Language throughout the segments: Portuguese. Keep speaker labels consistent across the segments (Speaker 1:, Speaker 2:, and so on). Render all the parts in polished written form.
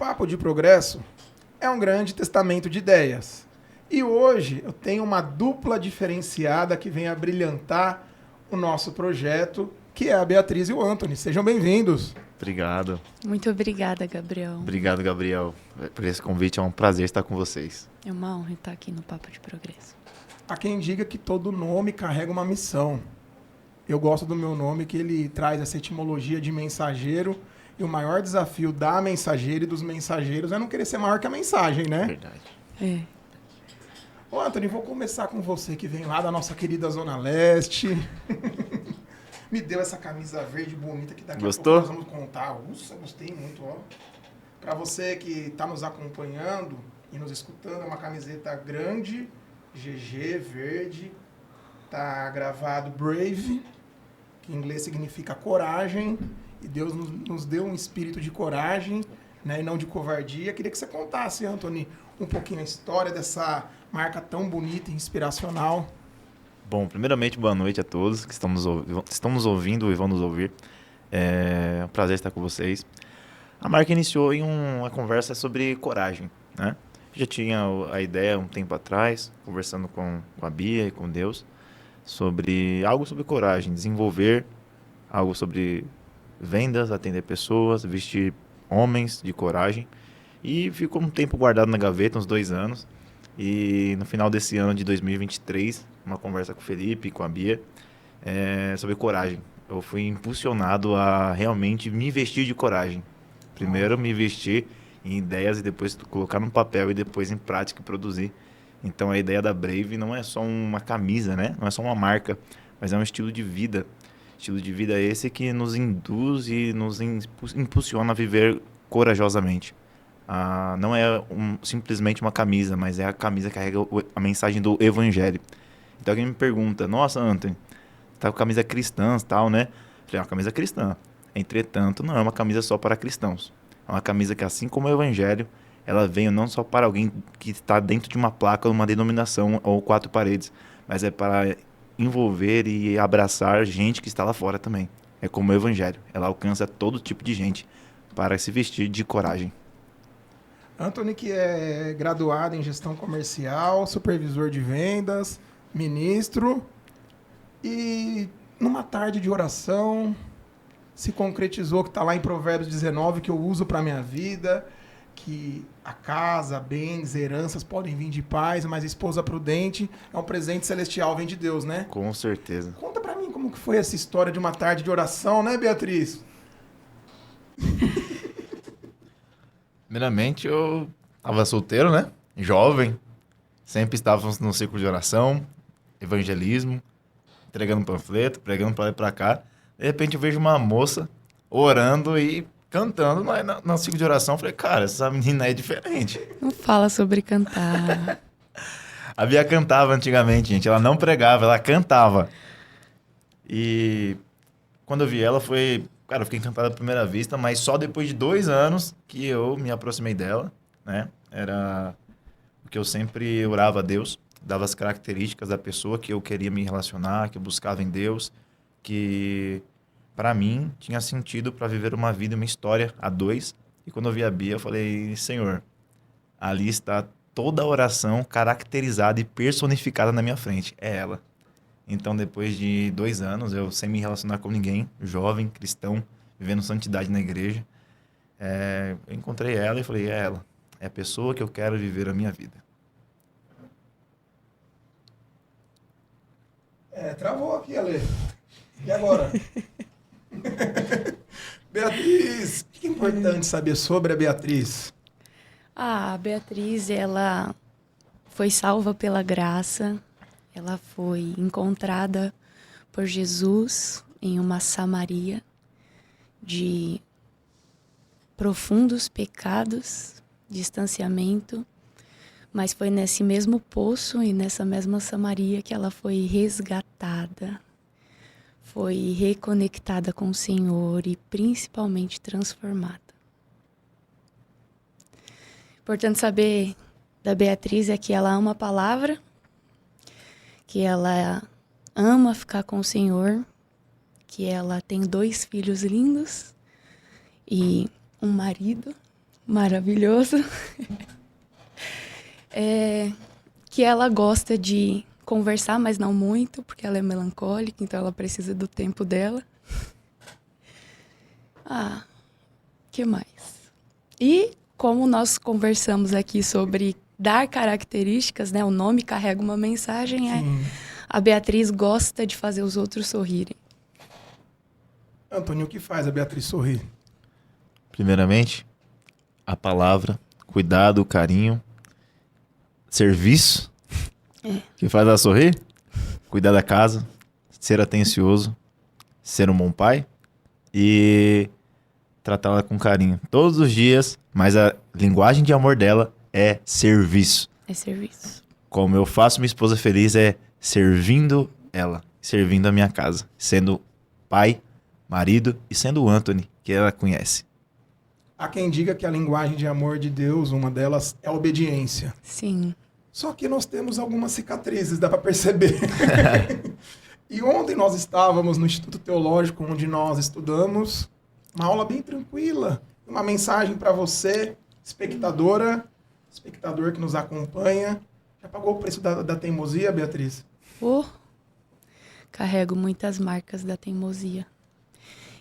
Speaker 1: Papo de Progresso é um grande testamento de ideias. E hoje eu tenho uma dupla diferenciada que vem a brilhantar o nosso projeto, que é a Beatriz e o Anthony. Sejam bem-vindos.
Speaker 2: Obrigado.
Speaker 3: Muito obrigada, Gabriel.
Speaker 2: Obrigado, Gabriel, por esse convite. É um prazer estar com vocês.
Speaker 3: É uma honra estar aqui no Papo de Progresso.
Speaker 1: Há quem diga que todo nome carrega uma missão. Eu gosto do meu nome, que ele traz essa etimologia de mensageiro. E o maior desafio da mensageira e dos mensageiros é não querer ser maior que a mensagem, né?
Speaker 2: Verdade.
Speaker 3: É.
Speaker 1: Ô, Anthony, vou começar com você, que vem lá da nossa querida Zona Leste. Me deu essa camisa verde bonita que daqui
Speaker 2: Gostou?
Speaker 1: a pouco nós vamos contar. Nossa, gostei muito, ó. Pra você que está nos acompanhando e nos escutando, é uma camiseta grande, GG, verde. Tá gravado Brave, que em inglês significa coragem. E Deus nos deu um espírito de coragem, né, e não de covardia. Queria que você contasse, Anthony, um pouquinho a história dessa marca tão bonita e inspiracional.
Speaker 2: Bom, primeiramente, boa noite a todos que estão nos ouvindo e vão nos ouvir. É um prazer estar com vocês. A marca iniciou em uma conversa sobre coragem, né? Já tinha a ideia um tempo atrás, conversando com a Bia e com Deus, sobre algo sobre coragem, desenvolver algo sobre vendas, atender pessoas, vestir homens de coragem. E ficou um tempo guardado na gaveta, uns 2 anos. E no final desse ano de 2023, uma conversa com o Felipe e com a Bia sobre coragem. Eu fui impulsionado a realmente me vestir de coragem. Primeiro me vestir em ideias e depois colocar no papel e depois em prática e produzir. Então a ideia da Brave não é só uma camisa, né? Não é só uma marca, mas é um estilo de vida. Estilo de vida esse que nos induz e nos impulsiona a viver corajosamente. Não é simplesmente uma camisa, mas é a camisa que carrega a mensagem do Evangelho. Então alguém me pergunta, nossa, Anthony, tá com camisa cristã e tal, né? Eu falei, é uma camisa cristã. Entretanto, não é uma camisa só para cristãos. É uma camisa que, assim como o Evangelho, ela veio não só para alguém que está dentro de uma placa, uma denominação ou 4 paredes, mas é para envolver e abraçar gente que está lá fora também. É como o Evangelho. Ela alcança todo tipo de gente para se vestir de coragem.
Speaker 1: Anthony, que é graduado em gestão comercial, supervisor de vendas, ministro, e numa tarde de oração se concretizou que está lá em Provérbios 19, que eu uso para a minha vida, que a casa, bens, heranças podem vir de pais, mas a esposa prudente é um presente celestial, vem de Deus, né?
Speaker 2: Com certeza.
Speaker 1: Conta para mim como que foi essa história de uma tarde de oração, né, Beatriz?
Speaker 2: Primeiramente, eu estava solteiro, né? Jovem. Sempre estávamos no círculo de oração, evangelismo, entregando panfleto, pregando para lá e para cá. De repente eu vejo uma moça orando e cantando no círculo de oração. Falei, cara, essa menina é diferente.
Speaker 3: Não fala sobre cantar.
Speaker 2: A Bia cantava antigamente, gente. Ela não pregava, ela cantava. E quando eu vi ela foi... Cara, eu fiquei encantado à primeira vista, mas só depois de 2 anos que eu me aproximei dela, né? Era o que eu sempre orava a Deus, dava as características da pessoa que eu queria me relacionar, que eu buscava em Deus, que para mim tinha sentido para viver uma vida, uma história a 2. E quando eu vi a Bia, eu falei, Senhor, ali está toda a oração caracterizada e personificada na minha frente. É ela. Então, depois de 2 anos, eu sem me relacionar com ninguém, jovem, cristão, vivendo santidade na igreja, eu encontrei ela e falei, é ela. É a pessoa que eu quero viver a minha vida.
Speaker 1: Travou aqui, Ale. E agora? Beatriz, o que é importante saber sobre a Beatriz?
Speaker 3: A Beatriz, ela foi salva pela graça. Ela foi encontrada por Jesus em uma Samaria de profundos pecados, distanciamento, mas foi nesse mesmo poço e nessa mesma Samaria que ela foi resgatada, foi reconectada com o Senhor e principalmente transformada. Importante saber da Beatriz é que ela ama a palavra, que ela ama ficar com o Senhor, que ela tem 2 filhos lindos e um marido maravilhoso. Que ela gosta de conversar, mas não muito, porque ela é melancólica, então ela precisa do tempo dela. Que mais? E como nós conversamos aqui sobre dar características, né? O nome carrega uma mensagem. A Beatriz gosta de fazer os outros sorrirem.
Speaker 1: Antônio, o que faz a Beatriz sorrir?
Speaker 2: Primeiramente, a palavra, cuidado, carinho, serviço, que faz ela sorrir, cuidar da casa, ser atencioso, ser um bom pai e tratá-la com carinho todos os dias, mas a linguagem de amor dela é serviço.
Speaker 3: É serviço.
Speaker 2: Como eu faço minha esposa feliz é servindo ela, servindo a minha casa, sendo pai, marido e sendo o Anthony, que ela conhece.
Speaker 1: Há quem diga que a linguagem de amor de Deus, uma delas, é a obediência.
Speaker 3: Sim.
Speaker 1: Só que nós temos algumas cicatrizes, dá para perceber. E ontem nós estávamos no Instituto Teológico, onde nós estudamos uma aula bem tranquila, uma mensagem para você, espectador que nos acompanha. Já pagou o preço da teimosia, Beatriz?
Speaker 3: Carrego muitas marcas da teimosia.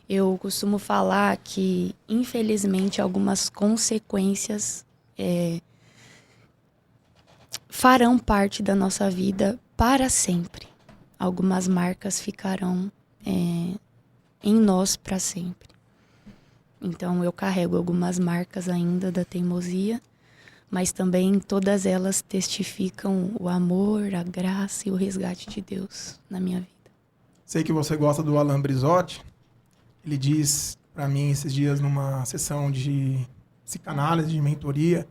Speaker 3: Eu costumo falar que, infelizmente, algumas consequências farão parte da nossa vida para sempre. Algumas marcas ficarão em nós para sempre. Então, eu carrego algumas marcas ainda da teimosia, mas também todas elas testificam o amor, a graça e o resgate de Deus na minha vida.
Speaker 1: Sei que você gosta do Alain Brizotti. Ele diz para mim esses dias numa sessão de psicanálise, de mentoria,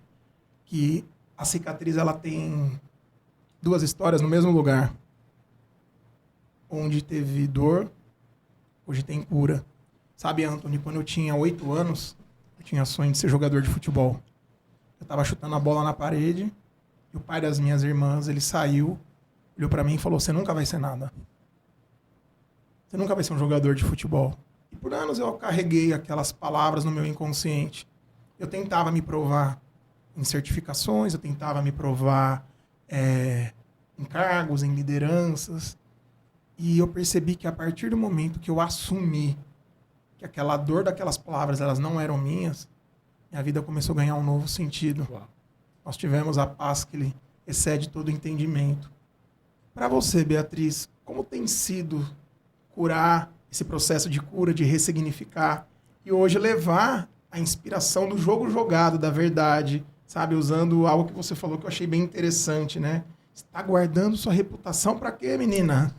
Speaker 1: que a cicatriz ela tem duas histórias no mesmo lugar. Onde teve dor, hoje tem cura. Sabe, Anthony, quando eu tinha 8 anos, eu tinha sonho de ser jogador de futebol. Eu estava chutando a bola na parede e o pai das minhas irmãs, ele saiu, olhou para mim e falou: "Você nunca vai ser nada. Você nunca vai ser um jogador de futebol." E por anos eu carreguei aquelas palavras no meu inconsciente. Eu tentava me provar em certificações, eu tentava me provar em cargos, em lideranças. E eu percebi que a partir do momento que eu assumi que aquela dor daquelas palavras elas não eram minhas, minha vida começou a ganhar um novo sentido. Uau. Nós tivemos a paz que excede todo entendimento. Para você, Beatriz, como tem sido curar esse processo de cura, de ressignificar, e hoje levar a inspiração do jogo jogado, da verdade, sabe? Usando algo que você falou que eu achei bem interessante, né? Está guardando sua reputação para quê, menina?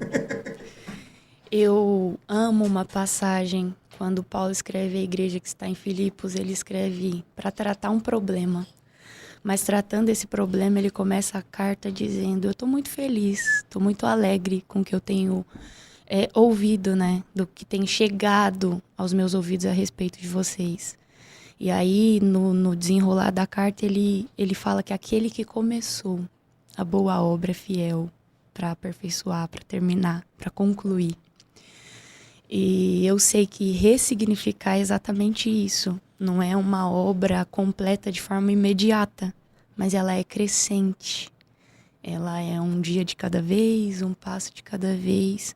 Speaker 3: Eu amo uma passagem, quando Paulo escreve a igreja que está em Filipos, ele escreve para tratar um problema. Mas tratando esse problema, ele começa a carta dizendo: eu estou muito feliz, estou muito alegre com o que eu tenho ouvido, né? Do que tem chegado aos meus ouvidos a respeito de vocês. E aí, no desenrolar da carta, ele fala que aquele que começou a boa obra é fiel para aperfeiçoar, para terminar, para concluir. E eu sei que ressignificar é exatamente isso. Não é uma obra completa de forma imediata, mas ela é crescente. Ela é um dia de cada vez, um passo de cada vez.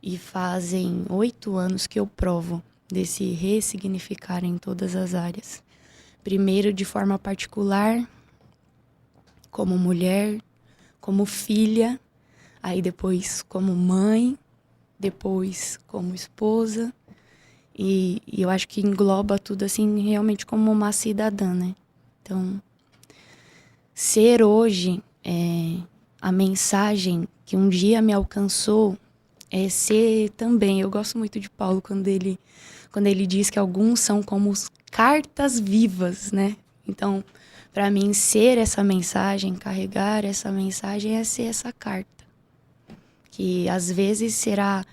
Speaker 3: E fazem 8 anos que eu provo desse ressignificar em todas as áreas. Primeiro, de forma particular, como mulher, como filha, aí depois como mãe, depois como esposa, e eu acho que engloba tudo assim realmente como uma cidadã, né? Então, ser hoje a mensagem que um dia me alcançou é ser também. Eu gosto muito de Paulo quando ele diz que alguns são como cartas vivas, né? Então, para mim, ser essa mensagem, carregar essa mensagem é ser essa carta. Que às vezes será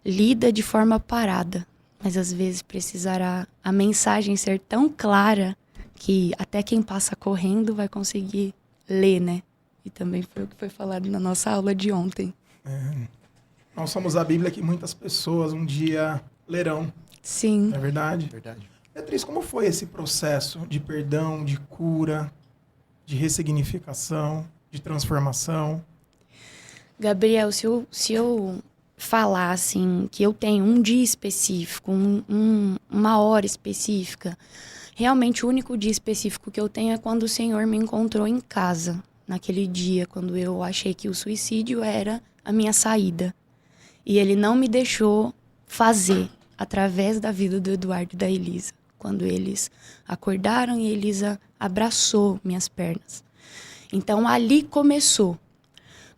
Speaker 3: lida de forma parada, mas às vezes precisará a mensagem ser tão clara que até quem passa correndo vai conseguir ler, né? E também foi o que foi falado na nossa aula de ontem.
Speaker 1: Nós somos a Bíblia que muitas pessoas um dia lerão.
Speaker 3: Sim.
Speaker 1: Não é verdade?
Speaker 2: Verdade.
Speaker 1: Beatriz, como foi esse processo de perdão, de cura, de ressignificação, de transformação?
Speaker 3: Gabriel, se eu falar assim, que eu tenho um dia específico, uma hora específica, realmente o único dia específico que eu tenho é quando o Senhor me encontrou em casa, naquele dia, quando eu achei que o suicídio era a minha saída. E Ele não me deixou fazer através da vida do Eduardo e da Elisa. Quando eles acordaram e Elisa abraçou minhas pernas. Então ali começou.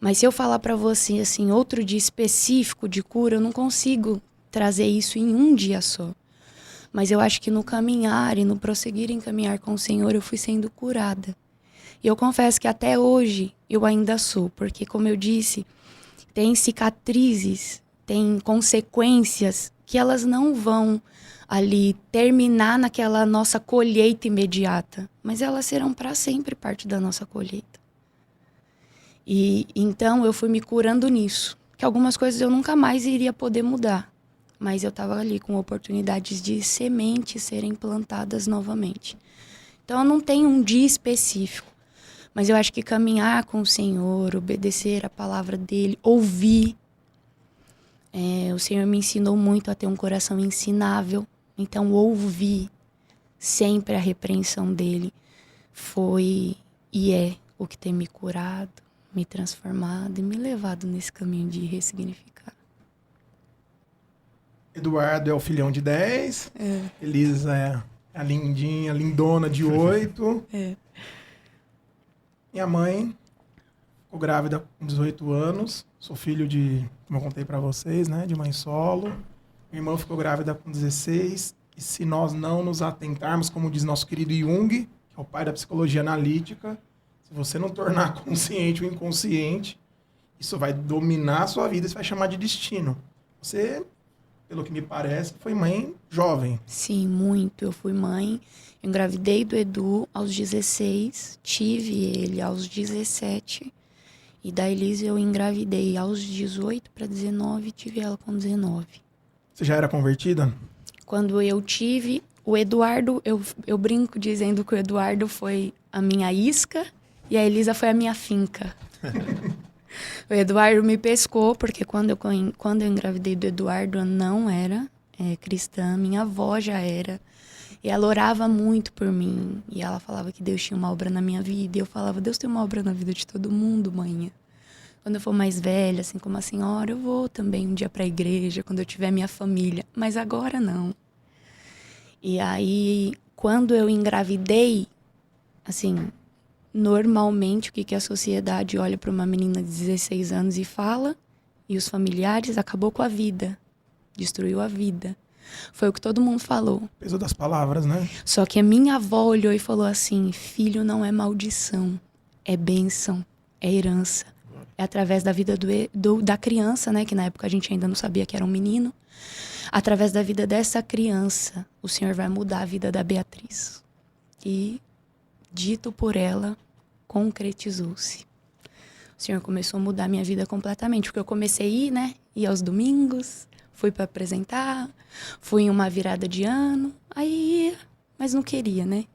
Speaker 3: Mas se eu falar para você assim, outro dia específico de cura, eu não consigo trazer isso em um dia só. Mas eu acho que no caminhar e no prosseguir em caminhar com o Senhor, eu fui sendo curada. E eu confesso que até hoje eu ainda sou, porque como eu disse, tem cicatrizes, tem consequências que elas não vão ali terminar naquela nossa colheita imediata, mas elas serão para sempre parte da nossa colheita. E então eu fui me curando nisso, que algumas coisas eu nunca mais iria poder mudar, mas eu estava ali com oportunidades de sementes serem plantadas novamente. Então eu não tenho um dia específico, mas eu acho que caminhar com o Senhor, obedecer a palavra dele, ouvir. O Senhor me ensinou muito a ter um coração ensinável, então ouvir sempre a repreensão dele foi e é o que tem me curado, me transformado e me levado nesse caminho de ressignificar.
Speaker 1: Eduardo é o filhão de 10, Elisa é a lindinha, lindona de 8. Minha mãe ficou grávida com 18 anos, sou filho de, como eu contei para vocês, né, de mãe solo. Minha irmã ficou grávida com 16, e se nós não nos atentarmos, como diz nosso querido Jung, que é o pai da psicologia analítica, se você não tornar consciente o inconsciente, isso vai dominar a sua vida, isso vai chamar de destino. Você, pelo que me parece, foi mãe jovem.
Speaker 3: Sim, muito. Eu fui mãe, eu engravidei do Edu aos 16, tive ele aos 17, e da Elisa eu engravidei aos 18 para 19 e tive ela com 19.
Speaker 1: Você já era convertida?
Speaker 3: Quando eu tive o Eduardo, eu brinco dizendo que o Eduardo foi a minha isca e a Elisa foi a minha finca. O Eduardo me pescou, porque quando eu engravidei do Eduardo, eu não era cristã, minha avó já era. E ela orava muito por mim. E ela falava que Deus tinha uma obra na minha vida. E eu falava, Deus tem uma obra na vida de todo mundo, mãe. Quando eu for mais velha, assim como a senhora, eu vou também um dia para a igreja, quando eu tiver minha família. Mas agora não. E aí, quando eu engravidei, assim, normalmente o que a sociedade olha para uma menina de 16 anos e fala, e os familiares, acabou com a vida, destruiu a vida. Foi o que todo mundo falou.
Speaker 1: Peso das palavras, né?
Speaker 3: Só que a minha avó olhou e falou assim, filho não é maldição, é bênção, é herança. É através da vida da criança, né, que na época a gente ainda não sabia que era um menino. Através da vida dessa criança, o Senhor vai mudar a vida da Beatriz. E, dito por ela, concretizou-se. O Senhor começou a mudar a minha vida completamente, porque eu comecei a ir, né? Ir aos domingos, fui para apresentar, fui em uma virada de ano, aí ia, mas não queria, né?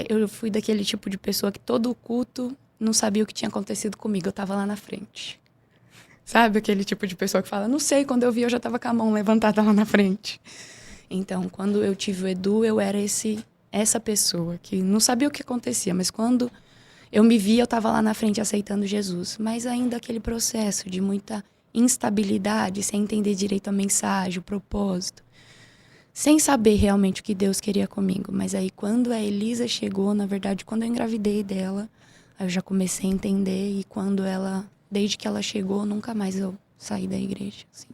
Speaker 3: Eu fui daquele tipo de pessoa que todo culto não sabia o que tinha acontecido comigo, eu tava lá na frente. Sabe aquele tipo de pessoa que fala, não sei, quando eu vi eu já tava com a mão levantada lá na frente. Então, quando eu tive o Edu, eu era essa pessoa que não sabia o que acontecia, mas quando eu me vi, eu tava lá na frente aceitando Jesus. Mas ainda aquele processo de muita instabilidade, sem entender direito a mensagem, o propósito. Sem saber realmente o que Deus queria comigo. Mas aí quando a Elisa chegou, na verdade, quando eu engravidei dela, eu já comecei a entender e desde que ela chegou, nunca mais eu saí da igreja, assim.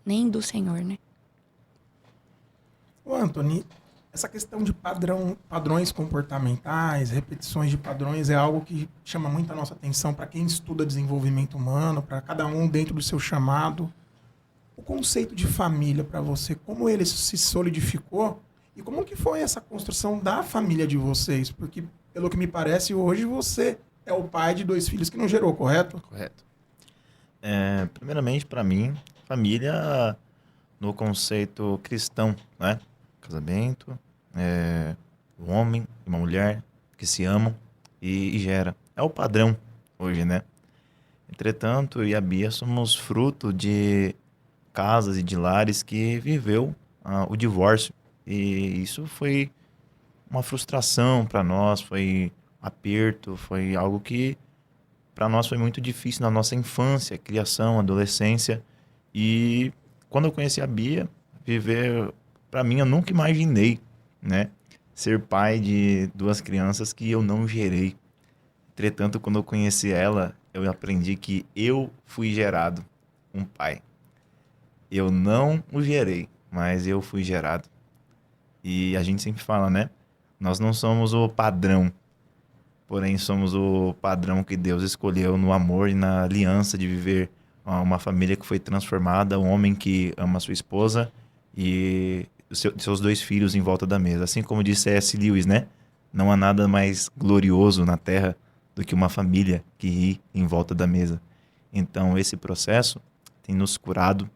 Speaker 3: Nem do Senhor, né?
Speaker 1: Ô, Anthony, essa questão de padrões comportamentais, repetições de padrões é algo que chama muito a nossa atenção para quem estuda desenvolvimento humano, para cada um dentro do seu chamado. O conceito de família para você, como ele se solidificou e como que foi essa construção da família de vocês? Porque, pelo que me parece, hoje você é o pai de 2 filhos que não gerou, correto?
Speaker 2: Correto. Primeiramente, para mim, família no conceito cristão, né? Casamento, Um homem e uma mulher que se amam e gera. É o padrão hoje, né? Entretanto, eu e a Bia somos fruto de casas e de lares que viveu o divórcio. E isso foi uma frustração para nós, foi aperto, foi algo que para nós foi muito difícil na nossa infância, criação, adolescência. E quando eu conheci a Bia, viver, para mim, eu nunca imaginei, né? Ser pai de 2 crianças que eu não gerei. Entretanto, quando eu conheci ela, eu aprendi que eu fui gerado um pai. Eu não o gerei, mas eu fui gerado. E a gente sempre fala, né? Nós não somos o padrão, porém somos o padrão que Deus escolheu no amor e na aliança de viver uma família que foi transformada, um homem que ama sua esposa e seus 2 filhos em volta da mesa. Assim como disse C.S. Lewis, né? Não há nada mais glorioso na terra do que uma família que ri em volta da mesa. Então esse processo tem nos curado,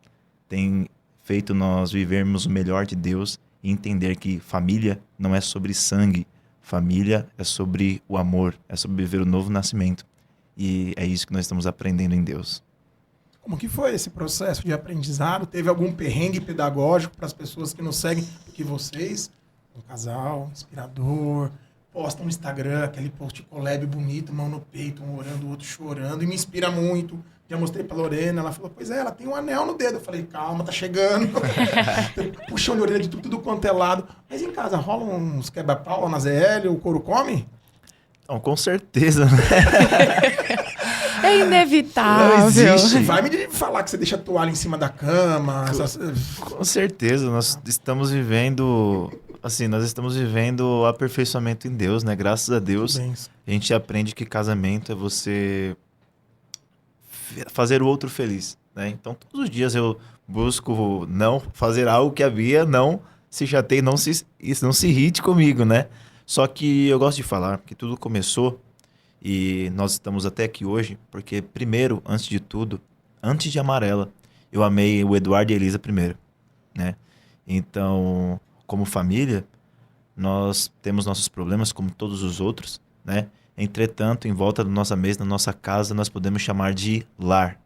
Speaker 2: tem feito nós vivermos o melhor de Deus e entender que família não é sobre sangue, família é sobre o amor, é sobre viver o novo nascimento. E é isso que nós estamos aprendendo em Deus.
Speaker 1: Como que foi esse processo de aprendizado? Teve algum perrengue pedagógico para as pessoas que nos seguem? Porque vocês, um casal inspirador, postam no Instagram aquele post collab bonito, mão no peito, um orando, o outro chorando, e me inspira muito. Já mostrei pra Lorena, ela falou, pois é, ela tem um anel no dedo. Eu falei, calma, tá chegando. Puxão de orelha de tudo quanto é lado. Mas em casa, rola uns quebra-pau na ZL, o couro come?
Speaker 2: Então, com certeza, né?
Speaker 3: É inevitável.
Speaker 2: Não existe.
Speaker 1: Vai me falar que você deixa a toalha em cima da cama.
Speaker 2: Com certeza, nós estamos vivendo... Assim, nós estamos vivendo o aperfeiçoamento em Deus, né? Graças a Deus, a gente aprende que casamento é você fazer o outro feliz, né? Então, todos os dias eu busco não fazer algo que a Bia não se chateie, não se irrite comigo, né? Só que eu gosto de falar que tudo começou e nós estamos até aqui hoje porque, primeiro, antes de tudo, antes de amar ela, eu amei o Eduardo e a Elisa primeiro, né? Então, como família, nós temos nossos problemas como todos os outros, né? Entretanto, em volta da nossa mesa, na nossa casa, nós podemos chamar de lar,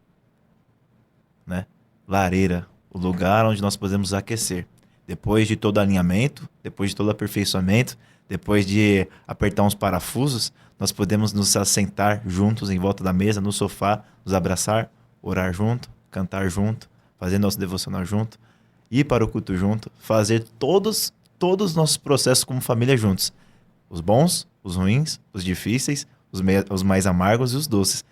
Speaker 2: né? Lareira, o lugar onde nós podemos aquecer. Depois de todo alinhamento, depois de todo aperfeiçoamento, depois de apertar uns parafusos, nós podemos nos assentar juntos em volta da mesa, no sofá, nos abraçar, orar junto, cantar junto, fazer nosso devocional junto, ir para o culto junto, fazer todos os nossos processos como família juntos. Os bons, os ruins, os difíceis, os mais amargos e os doces.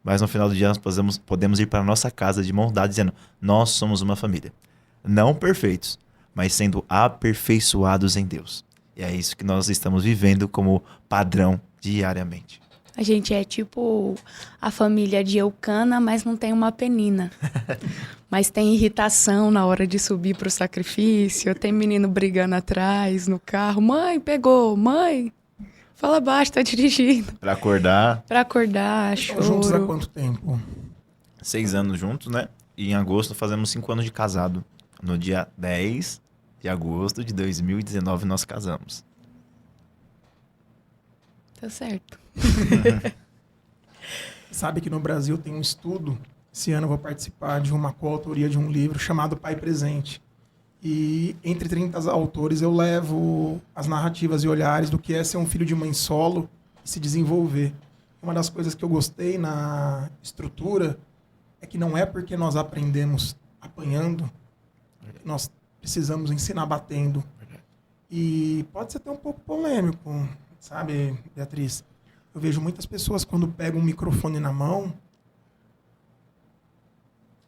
Speaker 2: Mas no final do dia nós podemos ir para a nossa casa de mão dada dizendo, nós somos uma família. Não perfeitos, mas sendo aperfeiçoados em Deus. E é isso que nós estamos vivendo como padrão diariamente.
Speaker 3: A gente é tipo a família de Eucana, mas não tem uma Penina. Mas tem irritação na hora de subir pro sacrifício, tem menino brigando atrás no carro. Mãe, pegou, mãe, fala baixo, tá dirigindo.
Speaker 2: Pra acordar,
Speaker 3: choro.
Speaker 1: Juntos há quanto tempo?
Speaker 2: 6 anos juntos, né? E em agosto fazemos 5 anos de casado. No dia 10 de agosto de 2019 nós casamos.
Speaker 3: Tá certo.
Speaker 1: Sabe que no Brasil tem um estudo, esse ano eu vou participar de uma coautoria de um livro chamado Pai Presente. E entre 30 autores eu levo as narrativas e olhares do que é ser um filho de mãe solo e se desenvolver. Uma das coisas que eu gostei na estrutura é que não é porque nós aprendemos apanhando, que nós precisamos ensinar batendo. E pode ser até um pouco polêmico, sabe, Beatriz? Eu vejo muitas pessoas, quando pegam um microfone na mão,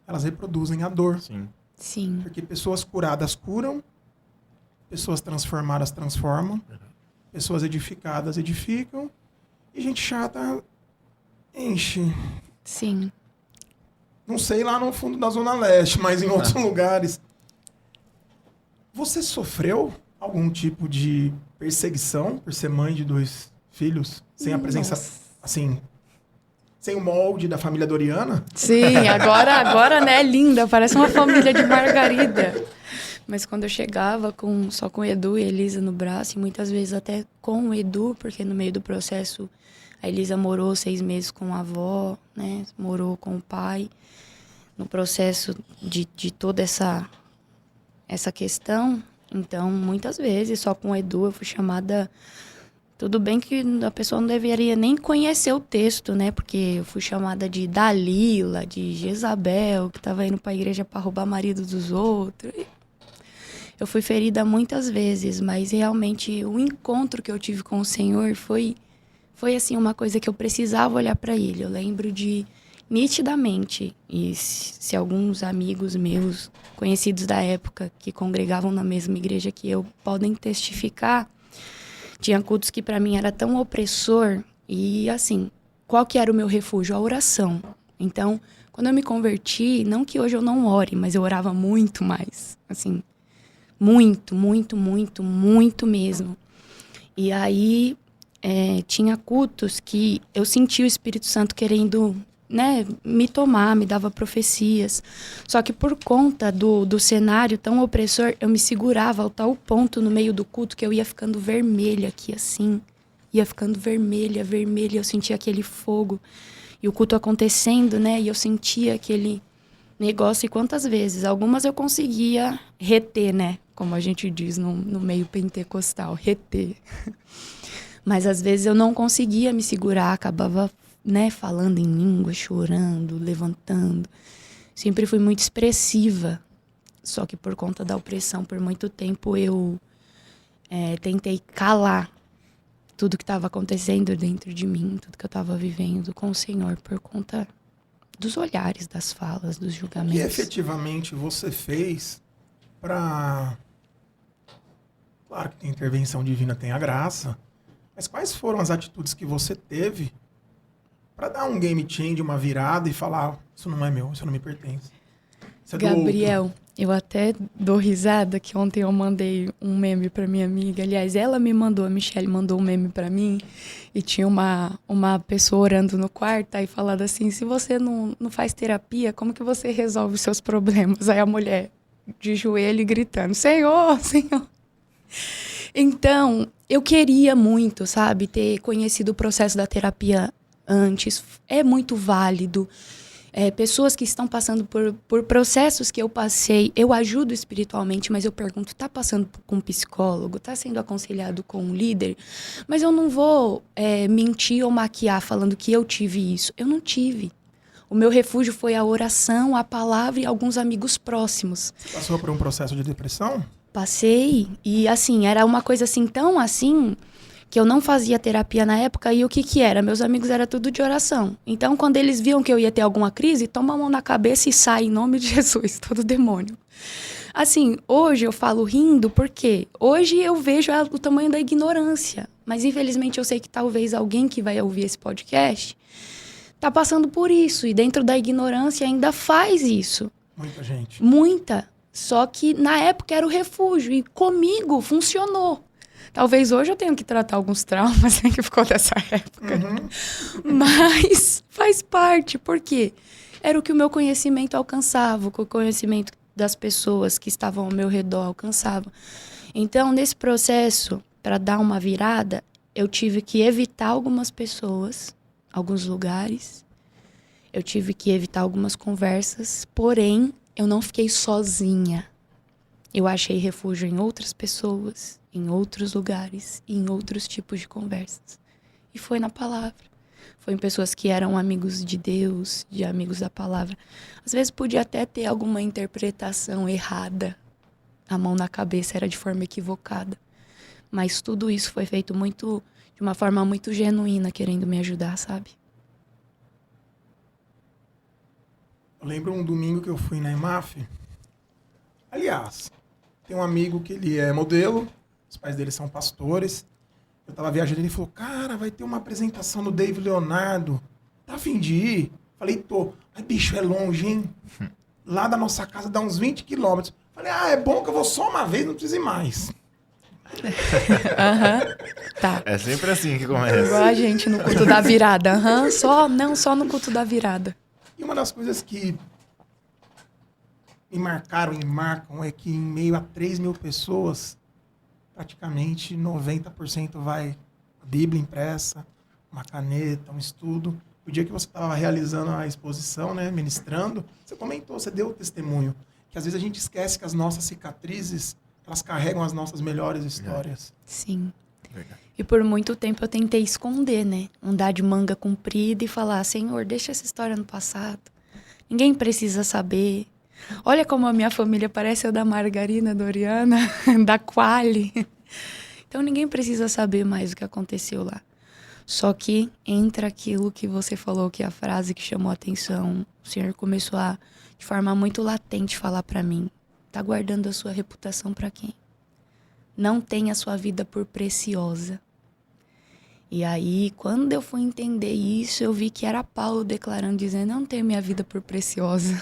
Speaker 1: elas reproduzem a dor.
Speaker 3: Sim.
Speaker 1: Porque pessoas curadas curam, pessoas transformadas transformam, pessoas edificadas edificam, e gente chata enche.
Speaker 3: Sim.
Speaker 1: Não sei lá no fundo da Zona Leste, mas em outros lugares. Você sofreu algum tipo de perseguição por ser mãe de 2 filhos? Sem a presença, assim, sem o molde da família Doriana?
Speaker 3: Sim, agora, né, linda, parece uma família de Margarida. Mas quando eu chegava só com o Edu e a Elisa no braço, e muitas vezes até com o Edu, porque no meio do processo a Elisa morou 6 meses com a avó, né? Morou com o pai. No processo de toda essa questão, então, muitas vezes, só com o Edu, eu fui chamada... Tudo bem que a pessoa não deveria nem conhecer o texto, né? Porque eu fui chamada de Dalila, de Jezabel, que estava indo para a igreja para roubar marido dos outros. Eu fui ferida muitas vezes, mas realmente o encontro que eu tive com o Senhor foi assim, uma coisa que eu precisava olhar para Ele. Eu lembro de, nitidamente, e se alguns amigos meus, conhecidos da época, que congregavam na mesma igreja que eu, podem testificar, tinha cultos que para mim era tão opressor e assim, qual que era o meu refúgio? A oração. Então, quando eu me converti, não que hoje eu não ore, mas eu orava muito mais, assim, muito, muito, muito, muito mesmo. E aí, tinha cultos que eu sentia o Espírito Santo querendo, né, me tomar, me dava profecias. Só que por conta do cenário tão opressor, eu me segurava ao tal ponto no meio do culto que eu ia ficando vermelha aqui, assim. Ia ficando vermelha, vermelha. Eu sentia aquele fogo. E o culto acontecendo, né? E eu sentia aquele negócio. E quantas vezes? Algumas eu conseguia reter, né? Como a gente diz no meio pentecostal, reter. Mas às vezes eu não conseguia me segurar, acabava, né, falando em língua, chorando, levantando. Sempre fui muito expressiva. Só que por conta da opressão, por muito tempo eu tentei calar tudo que estava acontecendo dentro de mim, tudo que eu estava vivendo com o Senhor, por conta dos olhares, das falas, dos julgamentos.
Speaker 1: O que efetivamente você fez para... Claro que tem intervenção divina, tem a graça, mas quais foram as atitudes que você teve para dar um game change, uma virada e falar, isso não é meu, isso não me pertence? Isso é do
Speaker 3: Gabriel,
Speaker 1: outro.
Speaker 3: eu até dou risada que ontem eu mandei um meme pra minha amiga. Aliás, ela me mandou, a Michelle mandou um meme pra mim e tinha uma pessoa orando no quarto aí falando assim, se você não faz terapia, como que você resolve os seus problemas? Aí a mulher de joelho gritando, Senhor, Senhor. Então, eu queria muito, sabe, ter conhecido o processo da terapia antes. É muito válido. Pessoas que estão passando por processos que eu passei, eu ajudo espiritualmente, mas eu pergunto, tá passando com um psicólogo? Tá sendo aconselhado com um líder? Mas eu não vou mentir ou maquiar falando que eu tive isso. Eu não tive. O meu refúgio foi a oração, a palavra e alguns amigos próximos.
Speaker 1: Você passou por um processo de depressão?
Speaker 3: Passei, e assim, era uma coisa assim, tão assim, que eu não fazia terapia na época, e o que era? Meus amigos era tudo de oração. Então, quando eles viam que eu ia ter alguma crise, toma a mão na cabeça e sai em nome de Jesus, todo demônio. Assim, hoje eu falo rindo, porque hoje eu vejo o tamanho da ignorância, mas infelizmente eu sei que talvez alguém que vai ouvir esse podcast tá passando por isso, e dentro da ignorância ainda faz isso.
Speaker 1: Muita gente.
Speaker 3: Muita. Só que na época era o refúgio e comigo funcionou. Talvez hoje eu tenha que tratar alguns traumas que ficou dessa época.
Speaker 1: Uhum.
Speaker 3: Mas faz parte. Por quê? Era o que o meu conhecimento alcançava, o que o conhecimento das pessoas que estavam ao meu redor alcançava. Então, nesse processo, para dar uma virada, eu tive que evitar algumas pessoas, alguns lugares. Eu tive que evitar algumas conversas, porém, eu não fiquei sozinha. Eu achei refúgio em outras pessoas, em outros lugares e em outros tipos de conversas. E foi na palavra. Foi em pessoas que eram amigos de Deus, de amigos da palavra. Às vezes podia até ter alguma interpretação errada. A mão na cabeça era de forma equivocada. Mas tudo isso foi feito de uma forma muito genuína, querendo me ajudar, sabe?
Speaker 1: Eu lembro um domingo que eu fui na EMAF. Aliás, tem um amigo que ele é modelo, os pais dele são pastores. Eu tava viajando e ele falou, cara, vai ter uma apresentação do David Leonardo. Tá a fim de ir? Falei, tô. Ai, bicho, é longe, hein? Lá da nossa casa dá uns 20 quilômetros. Falei, é bom que eu vou só uma vez, não preciso ir mais.
Speaker 3: Tá.
Speaker 2: É sempre assim que começa.
Speaker 3: Igual a gente no culto da virada. Só no culto da virada.
Speaker 1: E uma das coisas que me marcaram e marcam é que em meio a 3 mil pessoas, praticamente 90% vai a Bíblia impressa, uma caneta, um estudo. O dia que você estava realizando a exposição, né, ministrando, você comentou, você deu o testemunho, que às vezes a gente esquece que as nossas cicatrizes, elas carregam as nossas melhores histórias.
Speaker 3: Sim.
Speaker 2: Verdade.
Speaker 3: E por muito tempo eu tentei esconder, né? Andar de manga comprida e falar, Senhor, deixa essa história no passado. Ninguém precisa saber. Olha como a minha família parece a da Margarina Doriana, da Quali. Então ninguém precisa saber mais o que aconteceu lá. Só que entra aquilo que você falou, que é a frase que chamou a atenção. O Senhor começou a, de forma muito latente, falar pra mim. Tá guardando a sua reputação pra quem? Não tenha a sua vida por preciosa. E aí, quando eu fui entender isso, eu vi que era Paulo declarando, dizendo, não tenho minha vida por preciosa.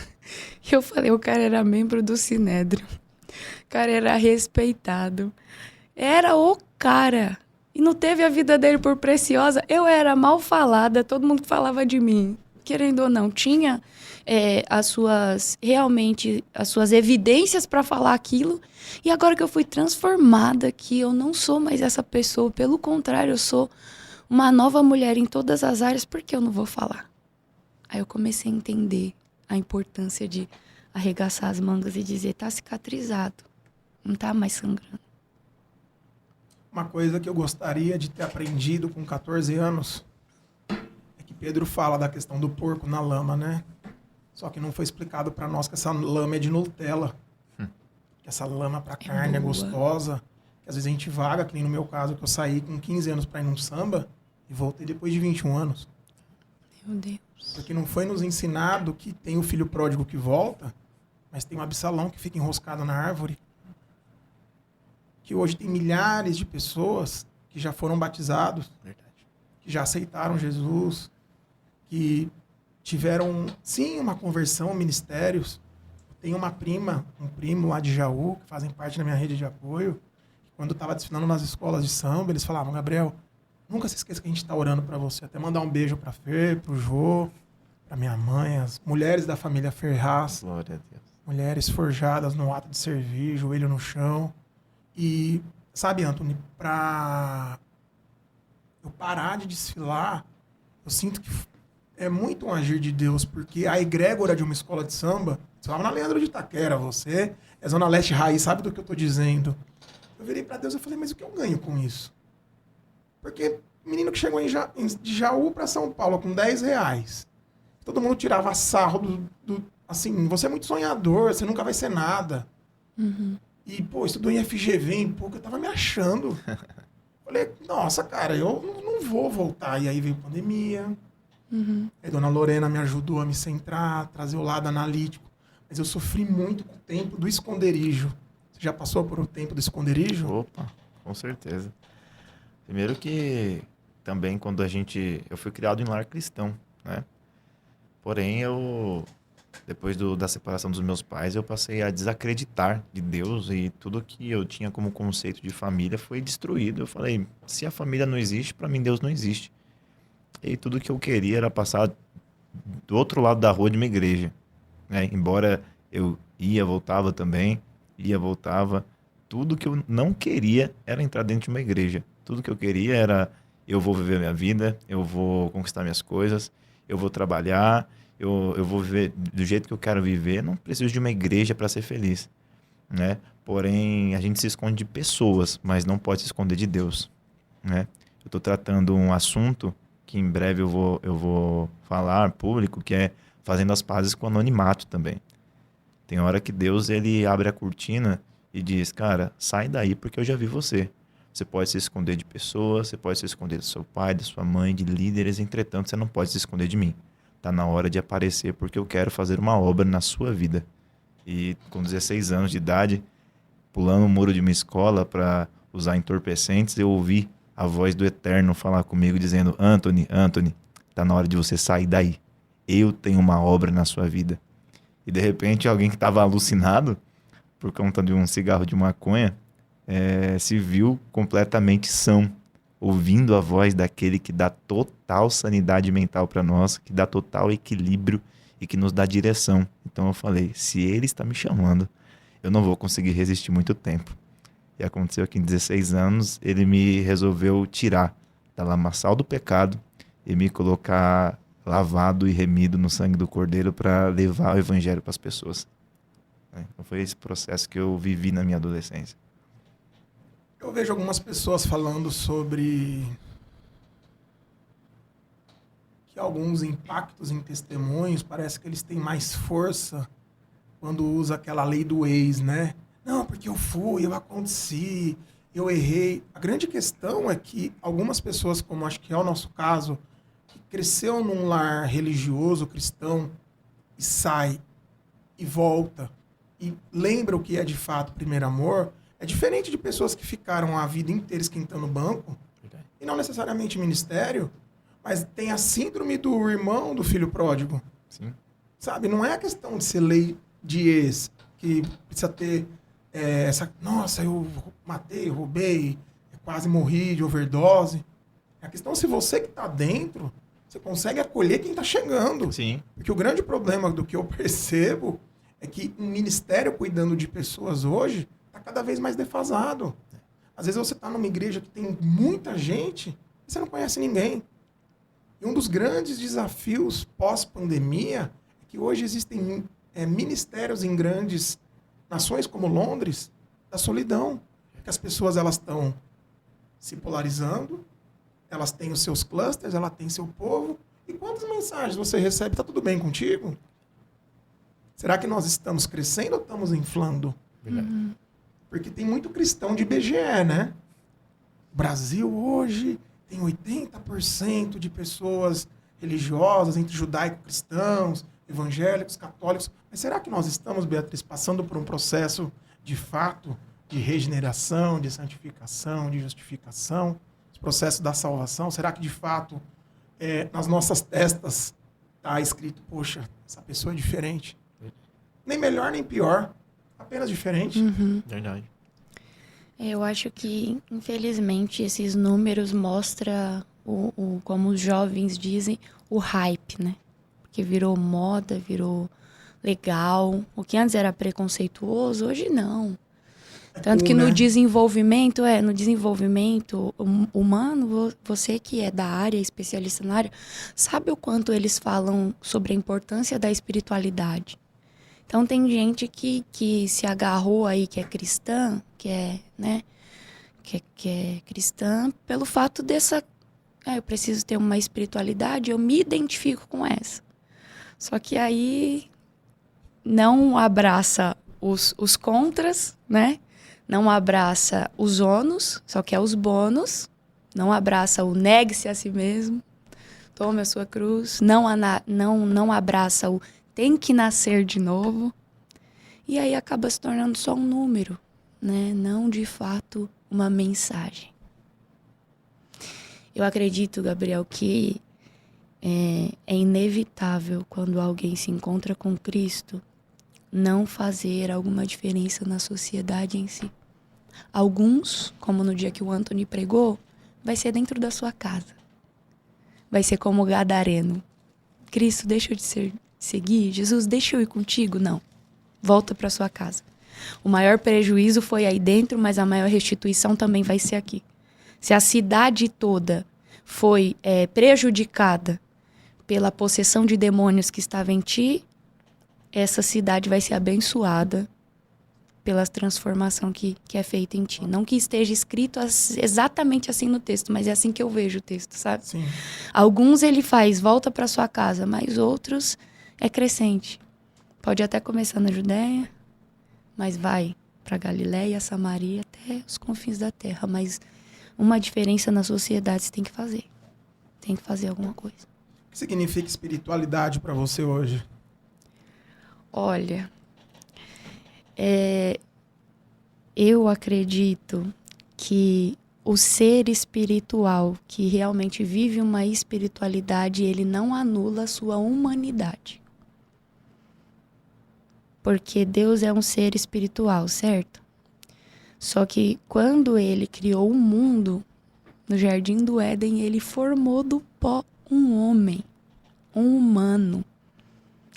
Speaker 3: E eu falei, o cara era membro do Sinédrio. O cara era respeitado. Era o cara. E não teve a vida dele por preciosa. Eu era mal falada, todo mundo falava de mim. Querendo ou não, tinha realmente as suas evidências para falar aquilo. E agora que eu fui transformada, que eu não sou mais essa pessoa, pelo contrário, eu sou uma nova mulher em todas as áreas, por que eu não vou falar? Aí eu comecei a entender a importância de arregaçar as mangas e dizer, tá cicatrizado, não tá mais sangrando.
Speaker 1: Uma coisa que eu gostaria de ter aprendido com 14 anos é que Pedro fala da questão do porco na lama, né? Só que não foi explicado para nós que essa lama é de Nutella. Que essa lama para carne é gostosa. Que às vezes a gente vaga, que nem no meu caso, que eu saí com 15 anos para ir num samba e voltei depois de 21 anos.
Speaker 3: Meu Deus.
Speaker 1: Porque não foi nos ensinado que tem o filho pródigo que volta, mas tem um Absalão que fica enroscado na árvore. Que hoje tem milhares de pessoas que já foram batizados,
Speaker 2: Verdade.
Speaker 1: que já aceitaram Jesus, que tiveram, sim, uma conversão, ministérios. Tem uma prima, um primo lá de Jaú, que fazem parte da minha rede de apoio. Quando eu estava desfilando nas escolas de samba, eles falavam, Gabriel, nunca se esqueça que a gente está orando para você. Até mandar um beijo para Fer, para o Jô, para minha mãe, as mulheres da família Ferraz.
Speaker 2: Glória a Deus.
Speaker 1: Mulheres forjadas no ato de servir, joelho no chão. E, sabe, Anthony, para eu parar de desfilar, eu sinto que é muito um agir de Deus, porque a egrégora de uma escola de samba, você falava na Leandro de Itaquera, você é Zona Leste Raiz, sabe do que eu estou dizendo? Eu virei para Deus e falei, mas o que eu ganho com isso? Porque menino que chegou de Jaú para São Paulo com 10 reais, todo mundo tirava sarro assim, você é muito sonhador, você nunca vai ser nada.
Speaker 3: Uhum.
Speaker 1: E, pô, estudou em FGV, em PUC, eu tava me achando. Falei, nossa, cara, eu não vou voltar. E aí veio pandemia.
Speaker 3: Uhum.
Speaker 1: Aí Dona Lorena me ajudou a me centrar, trazer o lado analítico. Mas eu sofri muito com o tempo do esconderijo. Você já passou por um tempo do esconderijo?
Speaker 2: Opa, com certeza. Primeiro que também quando eu fui criado em lar cristão, né? Porém, depois da separação dos meus pais, eu passei a desacreditar de Deus e tudo que eu tinha como conceito de família foi destruído. Eu falei, se a família não existe, para mim Deus não existe. E tudo que eu queria era passar do outro lado da rua de uma igreja, né? Embora eu voltava também, voltava. Tudo que eu não queria era entrar dentro de uma igreja. Tudo que eu queria era, eu vou viver minha vida, eu vou conquistar minhas coisas, eu vou trabalhar, eu vou viver do jeito que eu quero viver, não preciso de uma igreja para ser feliz, né? Porém, a gente se esconde de pessoas, mas não pode se esconder de Deus, né? Eu estou tratando um assunto que em breve eu vou falar público, que é fazendo as pazes com o anonimato também. Tem hora que Deus ele abre a cortina e diz, cara, sai daí porque eu já vi você. Você pode se esconder de pessoas, você pode se esconder do seu pai, da sua mãe, de líderes, entretanto, você não pode se esconder de mim. Tá na hora de aparecer porque eu quero fazer uma obra na sua vida. E com 16 anos de idade, pulando o muro de uma escola para usar entorpecentes, eu ouvi a voz do Eterno falar comigo dizendo, Anthony, tá na hora de você sair daí. Eu tenho uma obra na sua vida. E de repente alguém que estava alucinado por conta de um cigarro de maconha se viu completamente são, ouvindo a voz daquele que dá total sanidade mental para nós, que dá total equilíbrio e que nos dá direção. Então eu falei, se ele está me chamando, eu não vou conseguir resistir muito tempo. E aconteceu que em 16 anos ele me resolveu tirar da lamaçal do pecado e me colocar lavado e remido no sangue do Cordeiro para levar o evangelho para as pessoas. Então foi esse processo que eu vivi na minha adolescência.
Speaker 1: Eu vejo algumas pessoas falando sobre que alguns impactos em testemunhos, parece que eles têm mais força quando usa aquela lei do ex, né? Não, porque eu fui, eu aconteci, eu errei. A grande questão é que algumas pessoas, como acho que é o nosso caso, que cresceu num lar religioso, cristão, e sai, e volta, e lembra o que é de fato primeiro amor, é diferente de pessoas que ficaram a vida inteira esquentando o banco, e não necessariamente ministério, mas tem a síndrome do irmão do filho pródigo.
Speaker 2: Sim.
Speaker 1: Sabe, não é a questão de ser lei de ex, que precisa ter essa... Nossa, eu matei, roubei, quase morri de overdose. A questão é se você que está dentro, você consegue acolher quem está chegando.
Speaker 2: Sim.
Speaker 1: Porque o grande problema do que eu percebo é que um ministério cuidando de pessoas hoje está cada vez mais defasado. Às vezes você está numa igreja que tem muita gente e você não conhece ninguém. E um dos grandes desafios pós-pandemia é que hoje existem ministérios em grandes nações como Londres da solidão. Que as pessoas elas estão se polarizando, elas têm os seus clusters, ela tem seu povo. E quantas mensagens você recebe? Está tudo bem contigo? Será que nós estamos crescendo ou estamos inflando? Porque tem muito cristão de IBGE, né? O Brasil hoje tem 80% de pessoas religiosas, entre judaico-cristãos, evangélicos, católicos. Mas será que nós estamos, Beatriz, passando por um processo de fato de regeneração, de santificação, de justificação, esse processo da salvação? Será que de fato nas nossas testas está escrito, poxa, essa pessoa é diferente? Nem melhor nem pior, apenas diferente.
Speaker 2: Verdade.
Speaker 3: Eu acho que, infelizmente, esses números mostram, como os jovens dizem, o hype, né? Porque virou moda, virou legal. O que antes era preconceituoso, hoje não. Tanto que no desenvolvimento humano, você que é da área, especialista na área, sabe o quanto eles falam sobre a importância da espiritualidade. Então tem gente que se agarrou aí, que é cristã, que é cristã, pelo fato dessa... eu preciso ter uma espiritualidade, eu me identifico com essa. Só que aí não abraça os contras, né? Não abraça os ônus, só quer os bônus. Não abraça o negue-se a si mesmo. Tome a sua cruz. Não abraça o tem que nascer de novo. E aí acaba se tornando só um número, né? Não, de fato, uma mensagem. Eu acredito, Gabriel, que é inevitável quando alguém se encontra com Cristo não fazer alguma diferença na sociedade em si. Alguns, como no dia que o Anthony pregou, vai ser dentro da sua casa. Vai ser como o gadareno. Cristo, deixa eu te seguir? Jesus, deixa eu ir contigo? Não. Volta para sua casa. O maior prejuízo foi aí dentro, mas a maior restituição também vai ser aqui. Se a cidade toda foi prejudicada pela possessão de demônios que estava em ti, essa cidade vai ser abençoada pela transformação que é feita em ti. Não que esteja escrito exatamente assim no texto, mas é assim que eu vejo o texto, sabe?
Speaker 1: Sim.
Speaker 3: Alguns ele faz, volta para sua casa, mas outros é crescente. Pode até começar na Judéia, mas vai para Galiléia, Samaria, até os confins da terra. Mas uma diferença na sociedade você tem que fazer. Tem que fazer alguma coisa.
Speaker 1: O que significa espiritualidade para você hoje?
Speaker 3: Olha, eu acredito que o ser espiritual que realmente vive uma espiritualidade, ele não anula a sua humanidade. Porque Deus é um ser espiritual, certo? Só que quando ele criou o mundo, no Jardim do Éden, ele formou do pó um homem, um humano.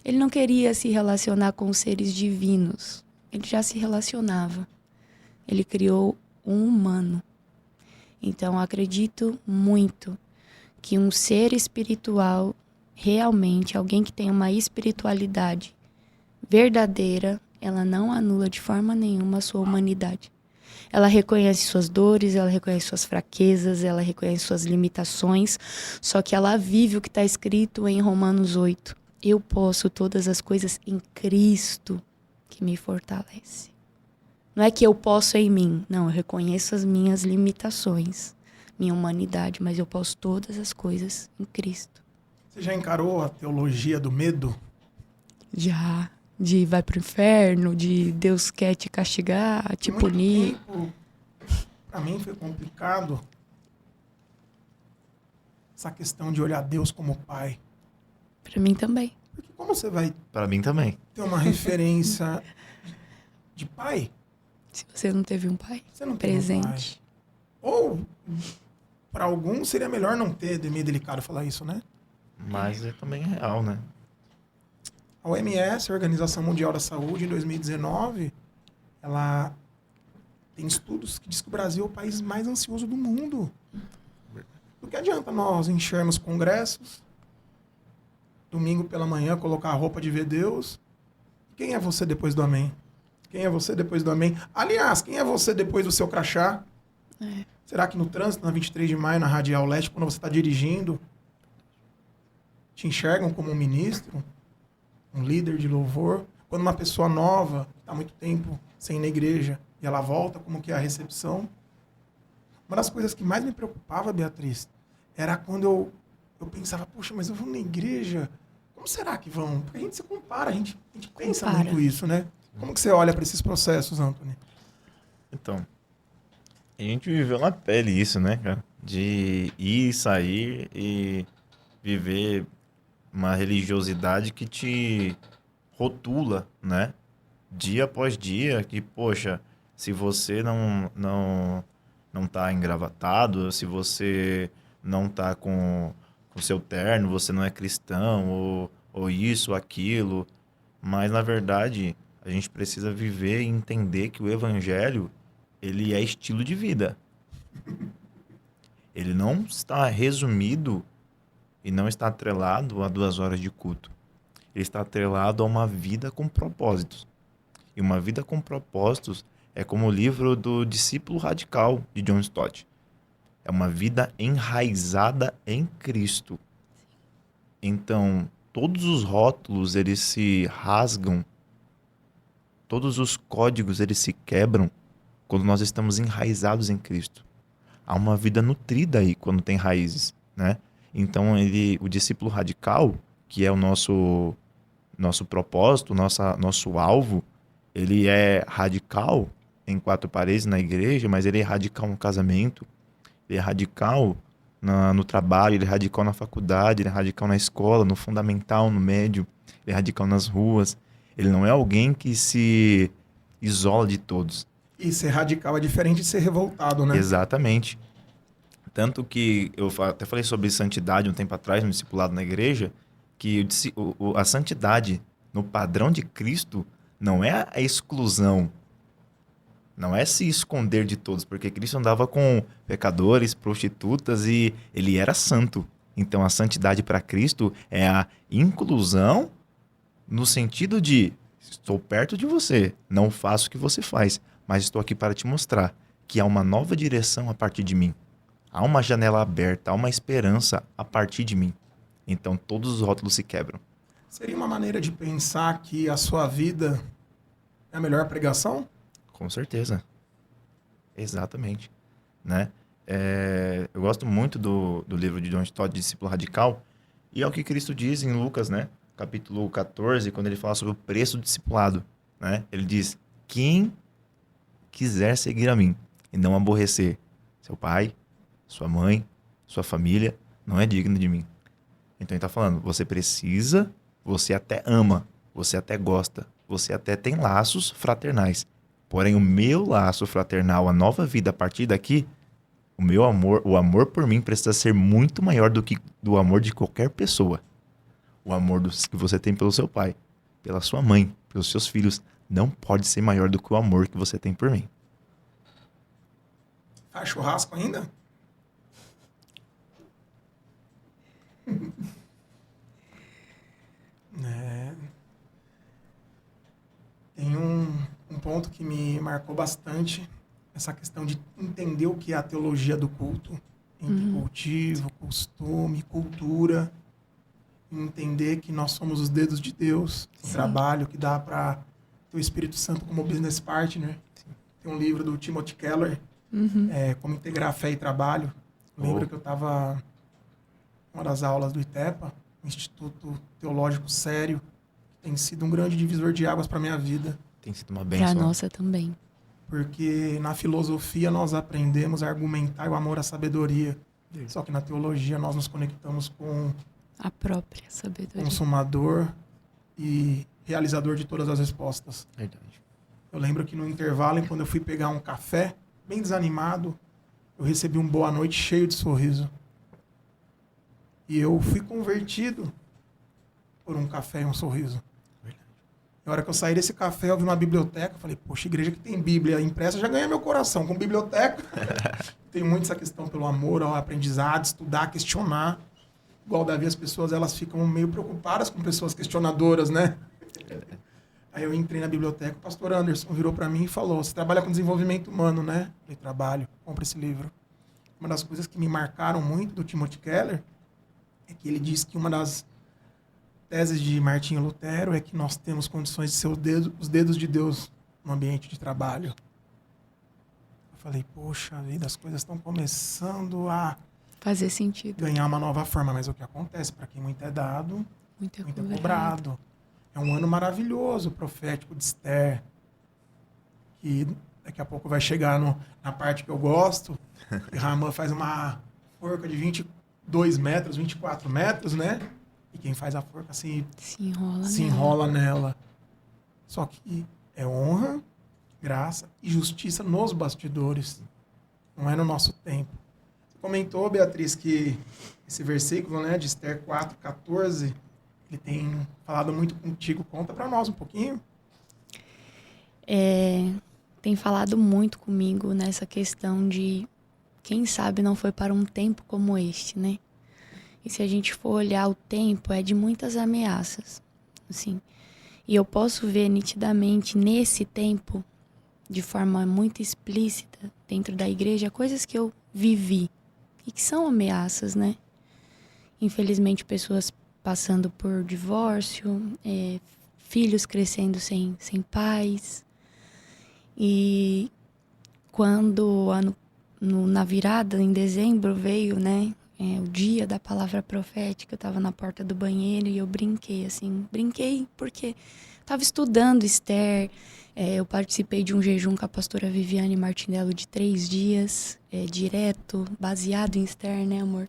Speaker 3: Ele não queria se relacionar com os seres divinos. Ele já se relacionava. Ele criou um humano. Então, acredito muito que um ser espiritual, realmente, alguém que tem uma espiritualidade verdadeira, ela não anula de forma nenhuma a sua humanidade. Ela reconhece suas dores, ela reconhece suas fraquezas, ela reconhece suas limitações, só que ela vive o que está escrito em Romanos 8. Eu posso todas as coisas em Cristo que me fortalece. Não é que eu posso em mim, não, eu reconheço as minhas limitações, minha humanidade, mas eu posso todas as coisas em Cristo.
Speaker 1: Você já encarou a teologia do medo?
Speaker 3: Já. De vai pro inferno, de Deus quer te castigar, te punir.
Speaker 1: Tempo, pra mim foi complicado essa questão de olhar Deus como pai.
Speaker 3: Pra mim também.
Speaker 1: Porque como você vai
Speaker 2: Para mim também.
Speaker 1: ter uma referência de pai?
Speaker 3: Se você não teve um pai
Speaker 1: Você não tem um pai.
Speaker 3: presente.
Speaker 1: Ou, para alguns, seria melhor não ter, é meio delicado falar isso, né?
Speaker 2: Mas é também real, né?
Speaker 1: A OMS, a Organização Mundial da Saúde, em 2019, ela tem estudos que diz que o Brasil é o país mais ansioso do mundo. Do que adianta nós enchermos congressos, domingo pela manhã, colocar a roupa de ver Deus? Quem é você depois do amém? Quem é você depois do amém? Aliás, quem é você depois do seu crachá?
Speaker 3: É.
Speaker 1: Será que no trânsito, na 23 de maio, na Radial Leste, quando você está dirigindo, te enxergam como um ministro? Um líder de louvor? Quando uma pessoa nova, está há muito tempo sem ir na igreja, e ela volta, como que é a recepção? Uma das coisas que mais me preocupava, Beatriz, era quando eu pensava, poxa, mas eu vou na igreja, como será que vão? Porque a gente se compara, a gente pensa muito isso, né? Como que você olha para esses processos, Anthony?
Speaker 2: Então, a gente viveu na pele isso, né, cara? De ir, sair e viver uma religiosidade que te rotula, né? Dia após dia, que, poxa, se você não tá engravatado, se você não tá com o seu terno, você não é cristão, ou isso, aquilo. Mas, na verdade, a gente precisa viver e entender que o evangelho, ele é estilo de vida. Ele não está resumido e não está atrelado a 2 horas de culto. Ele está atrelado a uma vida com propósitos. E uma vida com propósitos é como o livro do Discípulo Radical, de John Stott. É uma vida enraizada em Cristo. Então, todos os rótulos, eles se rasgam. Todos os códigos, eles se quebram quando nós estamos enraizados em Cristo. Há uma vida nutrida aí quando tem raízes, né? Então, o discípulo radical, que é o nosso propósito, nosso alvo, ele é radical em 4 paredes na igreja, mas ele é radical no casamento, ele é radical no trabalho, ele é radical na faculdade, ele é radical na escola, no fundamental, no médio, ele é radical nas ruas. Ele não é alguém que se isola de todos.
Speaker 1: E ser radical é diferente de ser revoltado, né?
Speaker 2: Exatamente. Tanto que eu até falei sobre santidade um tempo atrás, no discipulado na igreja, que a santidade no padrão de Cristo não é a exclusão, não é se esconder de todos, porque Cristo andava com pecadores, prostitutas e ele era santo. Então a santidade para Cristo é a inclusão no sentido de estou perto de você, não faço o que você faz, mas estou aqui para te mostrar que há uma nova direção a partir de mim. Há uma janela aberta, há uma esperança a partir de mim. Então todos os rótulos se quebram.
Speaker 1: Seria uma maneira de pensar que a sua vida é a melhor pregação?
Speaker 2: Com certeza. Exatamente. Né? Eu gosto muito do livro de John Stott, Discípulo Radical, e é o que Cristo diz em Lucas, né? Capítulo 14, quando ele fala sobre o preço do discipulado. Né? Ele diz, quem quiser seguir a mim e não aborrecer seu pai, sua mãe, sua família, não é digno de mim. Então ele está falando, você precisa, você até ama, você até gosta, você até tem laços fraternais. Porém, o meu laço fraternal, a nova vida a partir daqui, o amor por mim precisa ser muito maior do que do amor de qualquer pessoa. O amor que você tem pelo seu pai, pela sua mãe, pelos seus filhos, não pode ser maior do que o amor que você tem por mim.
Speaker 1: Faz churrasco ainda? Tem um ponto que me marcou bastante, essa questão de entender o que é a teologia do culto, entre cultivo, costume, cultura, entender que nós somos os dedos de Deus, o trabalho que dá para ter o Espírito Santo como business partner. Tem um livro do Timothy Keller, Como Integrar Fé e Trabalho. Lembro que eu estava em uma das aulas do ITEPA, um Instituto Teológico Sério, que tem sido um grande divisor de águas para a minha vida.
Speaker 2: Tem sido uma bênção.
Speaker 3: Para a nossa também.
Speaker 1: Porque na filosofia nós aprendemos a argumentar o amor à sabedoria. Só que na teologia nós nos conectamos com
Speaker 3: a própria sabedoria.
Speaker 1: Consumador e realizador de todas as respostas.
Speaker 2: Verdade.
Speaker 1: Eu lembro que no intervalo, quando eu fui pegar um café, bem desanimado, eu recebi um boa noite cheio de sorriso. E eu fui convertido por um café e um sorriso. Na hora que eu saí desse café, eu vi uma biblioteca, falei, poxa, igreja que tem Bíblia impressa já ganha meu coração. Com biblioteca, tem muito essa questão pelo amor ao aprendizado, estudar, questionar. Igual Davi, as pessoas elas ficam meio preocupadas com pessoas questionadoras, né? Aí eu entrei na biblioteca, o pastor Anderson virou para mim e falou, você trabalha com desenvolvimento humano, né? Eu falei, trabalho, compra esse livro. Uma das coisas que me marcaram muito do Timothy Keller é que ele diz que uma das teses de Martinho Lutero é que nós temos condições de ser os dedos de Deus no ambiente de trabalho. Eu falei, poxa vida, as coisas estão começando a
Speaker 3: fazer sentido,
Speaker 1: ganhar uma nova forma. Mas o que acontece? Para quem muito é dado, muito é cobrado. É um ano maravilhoso, profético de Esther, que daqui a pouco vai chegar na parte que eu gosto. E Ramã faz uma forca de 22 metros, 24 metros, né? E quem faz a forca se enrola nela. Só que é honra, graça e justiça nos bastidores. Não é no nosso tempo. Você comentou, Beatriz, que esse versículo, né, de Esther 4:14, ele tem falado muito contigo. Conta para nós um pouquinho.
Speaker 3: Tem falado muito comigo nessa questão de, quem sabe não foi para um tempo como este, né? E se a gente for olhar o tempo, é de muitas ameaças, assim. E eu posso ver nitidamente nesse tempo, de forma muito explícita, dentro da igreja, coisas que eu vivi e que são ameaças, né? Infelizmente, pessoas passando por divórcio, filhos crescendo sem pais. E quando na virada, em dezembro, veio, né? O dia da palavra profética, eu estava na porta do banheiro e eu brinquei, assim. Brinquei porque estava estudando Esther, eu participei de um jejum com a pastora Viviane Martinello de 3 dias, direto, baseado em Esther, né, amor?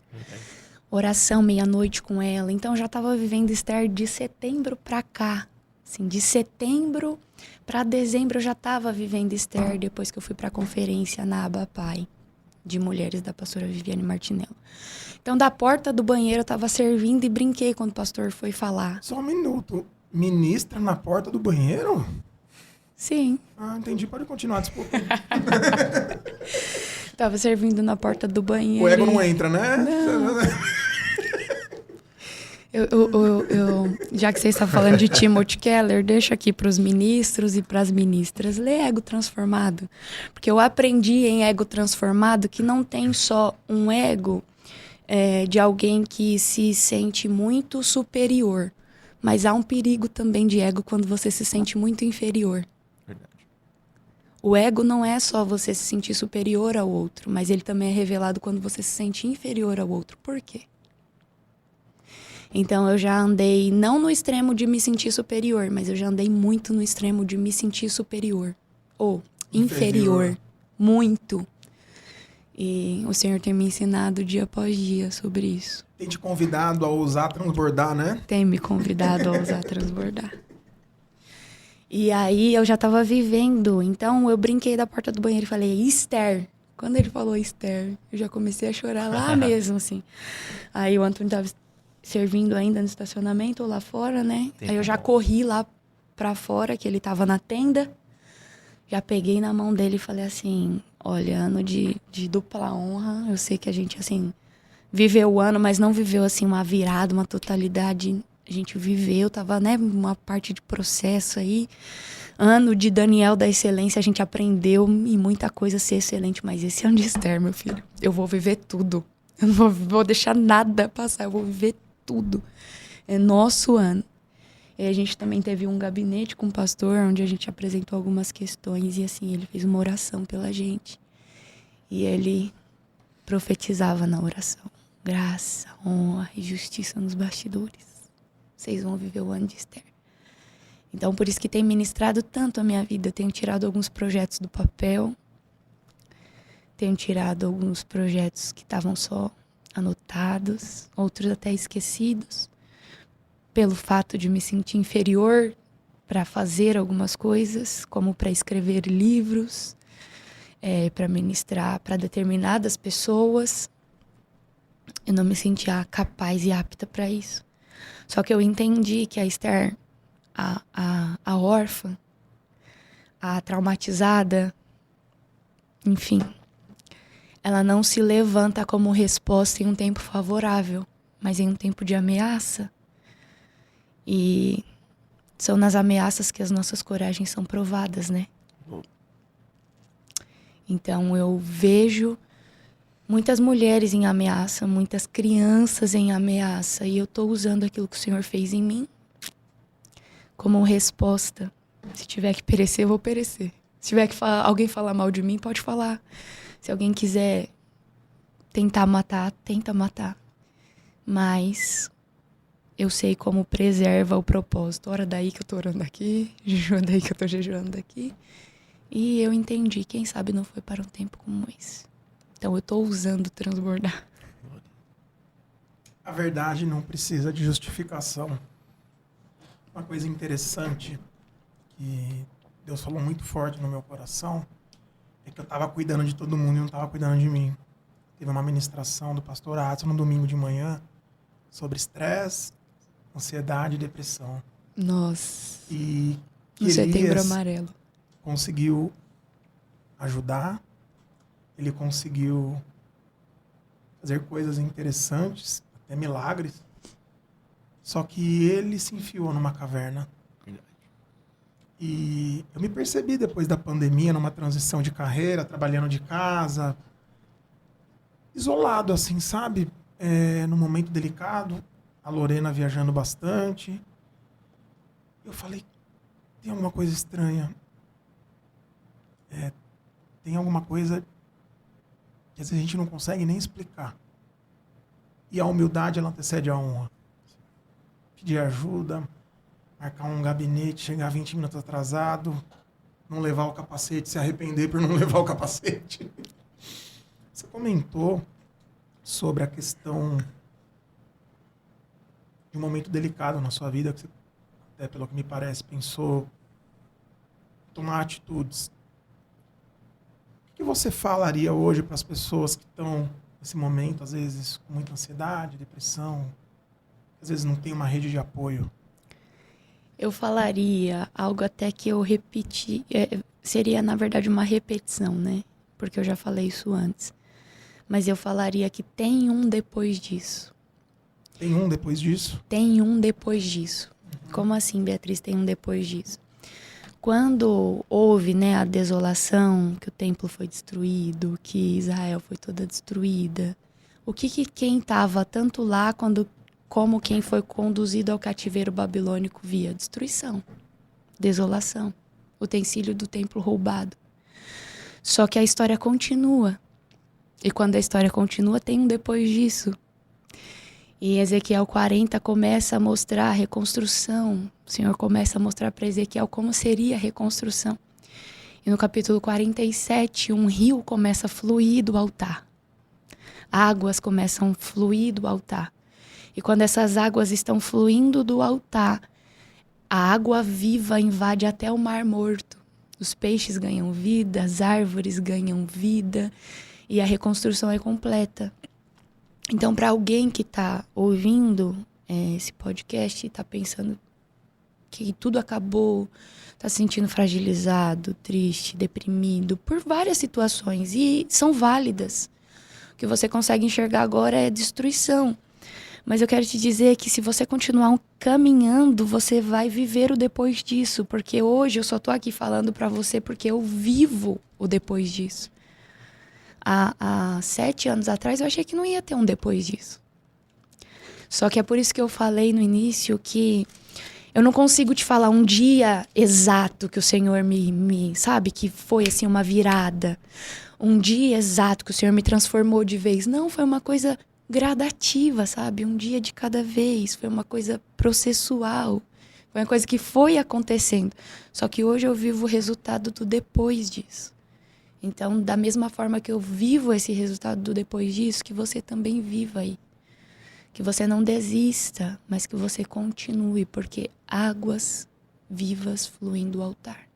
Speaker 3: Oração meia-noite com ela. Então, eu já estava vivendo Esther de setembro para cá. Assim, de setembro para dezembro, eu já estava vivendo Esther depois que eu fui para a conferência na Abapai de mulheres da pastora Viviane Martinello. Então, da porta do banheiro, eu estava servindo e brinquei quando o pastor foi falar.
Speaker 1: Só um minuto. Ministra na porta do banheiro?
Speaker 3: Sim.
Speaker 1: Ah, entendi. Pode continuar, desculpa.
Speaker 3: Tava servindo na porta do banheiro.
Speaker 1: O ego não entra, né?
Speaker 3: Não. Já que você está falando de Timothy Keller, deixa aqui para os ministros e para as ministras. Lê Ego Transformado. Porque eu aprendi em Ego Transformado que não tem só um ego de alguém que se sente muito superior, mas há um perigo também de ego quando você se sente muito inferior.
Speaker 2: Verdade.
Speaker 3: O ego não é só você se sentir superior ao outro, mas ele também é revelado quando você se sente inferior ao outro. Por quê? Então, eu já andei não no extremo de me sentir superior, mas eu já andei muito no extremo de me sentir superior. Ou inferior. Muito. E o Senhor tem me ensinado dia após dia sobre isso.
Speaker 1: Tem te convidado a ousar transbordar, né?
Speaker 3: Tem me convidado a ousar transbordar. E aí, eu já estava vivendo. Então, eu brinquei da porta do banheiro e falei, Esther. Quando ele falou Esther, eu já comecei a chorar lá mesmo, assim. Aí o Antônio estava servindo ainda no estacionamento ou lá fora, né?
Speaker 2: Tem
Speaker 3: Aí eu já
Speaker 2: como.
Speaker 3: corri lá pra fora, que ele tava na tenda. Já peguei na mão dele e falei assim, olha, ano de dupla honra. Eu sei que a gente, assim, viveu o ano, mas não viveu, assim, uma virada, uma totalidade. A gente viveu, tava, né, uma parte de processo aí. Ano de Daniel da excelência, a gente aprendeu e muita coisa ser excelente. Mas esse ano de Esther, meu filho, eu vou viver tudo. Eu não vou deixar nada passar, eu vou viver tudo. É nosso ano. E a gente também teve um gabinete com o pastor, onde a gente apresentou algumas questões. E assim, ele fez uma oração pela gente. E ele profetizava na oração. Graça, honra e justiça nos bastidores. Vocês vão viver o ano de Esther. Então, por isso que tem ministrado tanto a minha vida. Eu tenho tirado alguns projetos do papel. Tenho tirado alguns projetos que estavam só anotados. Outros até esquecidos. Pelo fato de me sentir inferior para fazer algumas coisas. Como para escrever livros. Para ministrar para determinadas pessoas. Eu não me sentia capaz e apta para isso. Só que eu entendi que a Esther, a órfã, a traumatizada, enfim, ela não se levanta como resposta em um tempo favorável, mas em um tempo de ameaça. E são nas ameaças que as nossas coragens são provadas, né? Então eu vejo muitas mulheres em ameaça, muitas crianças em ameaça. E eu estou usando aquilo que o Senhor fez em mim como resposta. Se tiver que perecer, eu vou perecer. Se tiver que alguém falar mal de mim, pode falar. Se alguém quiser tentar matar, tenta matar. Mas eu sei como preserva o propósito. Ora daí que eu tô orando aqui, jejua daí que eu tô jejuando aqui. E eu entendi, quem sabe não foi para um tempo como esse. Então eu tô usando transbordar.
Speaker 1: A verdade não precisa de justificação. Uma coisa interessante que Deus falou muito forte no meu coração é que eu estava cuidando de todo mundo e não estava cuidando de mim. Teve uma ministração do pastor Adson no domingo de manhã sobre estresse, ansiedade e depressão.
Speaker 3: Nossa.
Speaker 1: E que
Speaker 3: No Setembro
Speaker 1: Elias
Speaker 3: Amarelo.
Speaker 1: conseguiu ajudar, ele conseguiu fazer coisas interessantes, até milagres, só que ele se enfiou numa caverna. E eu me percebi depois da pandemia, numa transição de carreira, trabalhando de casa, isolado assim, sabe? Num momento delicado, a Lorena viajando bastante. Eu falei, tem alguma coisa estranha. Tem alguma coisa que às vezes a gente não consegue nem explicar. E a humildade, ela antecede a honra. Pedir ajuda, marcar um gabinete, chegar 20 minutos atrasado, não levar o capacete, se arrepender por não levar o capacete. Você comentou sobre a questão de um momento delicado na sua vida, que você, até pelo que me parece, pensou em tomar atitudes. O que você falaria hoje para as pessoas que estão nesse momento, às vezes com muita ansiedade, depressão, às vezes não tem uma rede de apoio?
Speaker 3: Eu falaria algo até que eu repeti. Seria, na verdade, uma repetição, né? Porque eu já falei isso antes. Mas eu falaria que tem um depois disso.
Speaker 1: Tem um depois disso?
Speaker 3: Tem um depois disso. Como assim, Beatriz, tem um depois disso? Quando houve, né, a desolação, que o templo foi destruído, que Israel foi toda destruída, o que quem estava tanto lá como quem foi conduzido ao cativeiro babilônico via? Destruição, desolação, utensílio do templo roubado. Só que a história continua. E quando a história continua, tem um depois disso. E Ezequiel 40 começa a mostrar a reconstrução. O Senhor começa a mostrar para Ezequiel como seria a reconstrução. E no capítulo 47, um rio começa a fluir do altar. Águas começam a fluir do altar. E quando essas águas estão fluindo do altar, a água viva invade até o mar morto. Os peixes ganham vida, as árvores ganham vida e a reconstrução é completa. Então, para alguém que está ouvindo esse podcast e tá pensando que tudo acabou, tá se sentindo fragilizado, triste, deprimido, por várias situações, e são válidas. O que você consegue enxergar agora é destruição. Mas eu quero te dizer que se você continuar caminhando, você vai viver o depois disso. Porque hoje eu só tô aqui falando pra você porque eu vivo o depois disso. Há 7 anos atrás eu achei que não ia ter um depois disso. Só que é por isso que eu falei no início que eu não consigo te falar um dia exato que o Senhor sabe, que foi assim uma virada. Um dia exato que o Senhor me transformou de vez. Não, foi uma coisa gradativa, sabe? Um dia de cada vez. Foi uma coisa processual. Foi uma coisa que foi acontecendo. Só que hoje eu vivo o resultado do depois disso. Então, da mesma forma que eu vivo esse resultado do depois disso, que você também viva aí. Que você não desista, mas que você continue, porque águas vivas fluem do altar.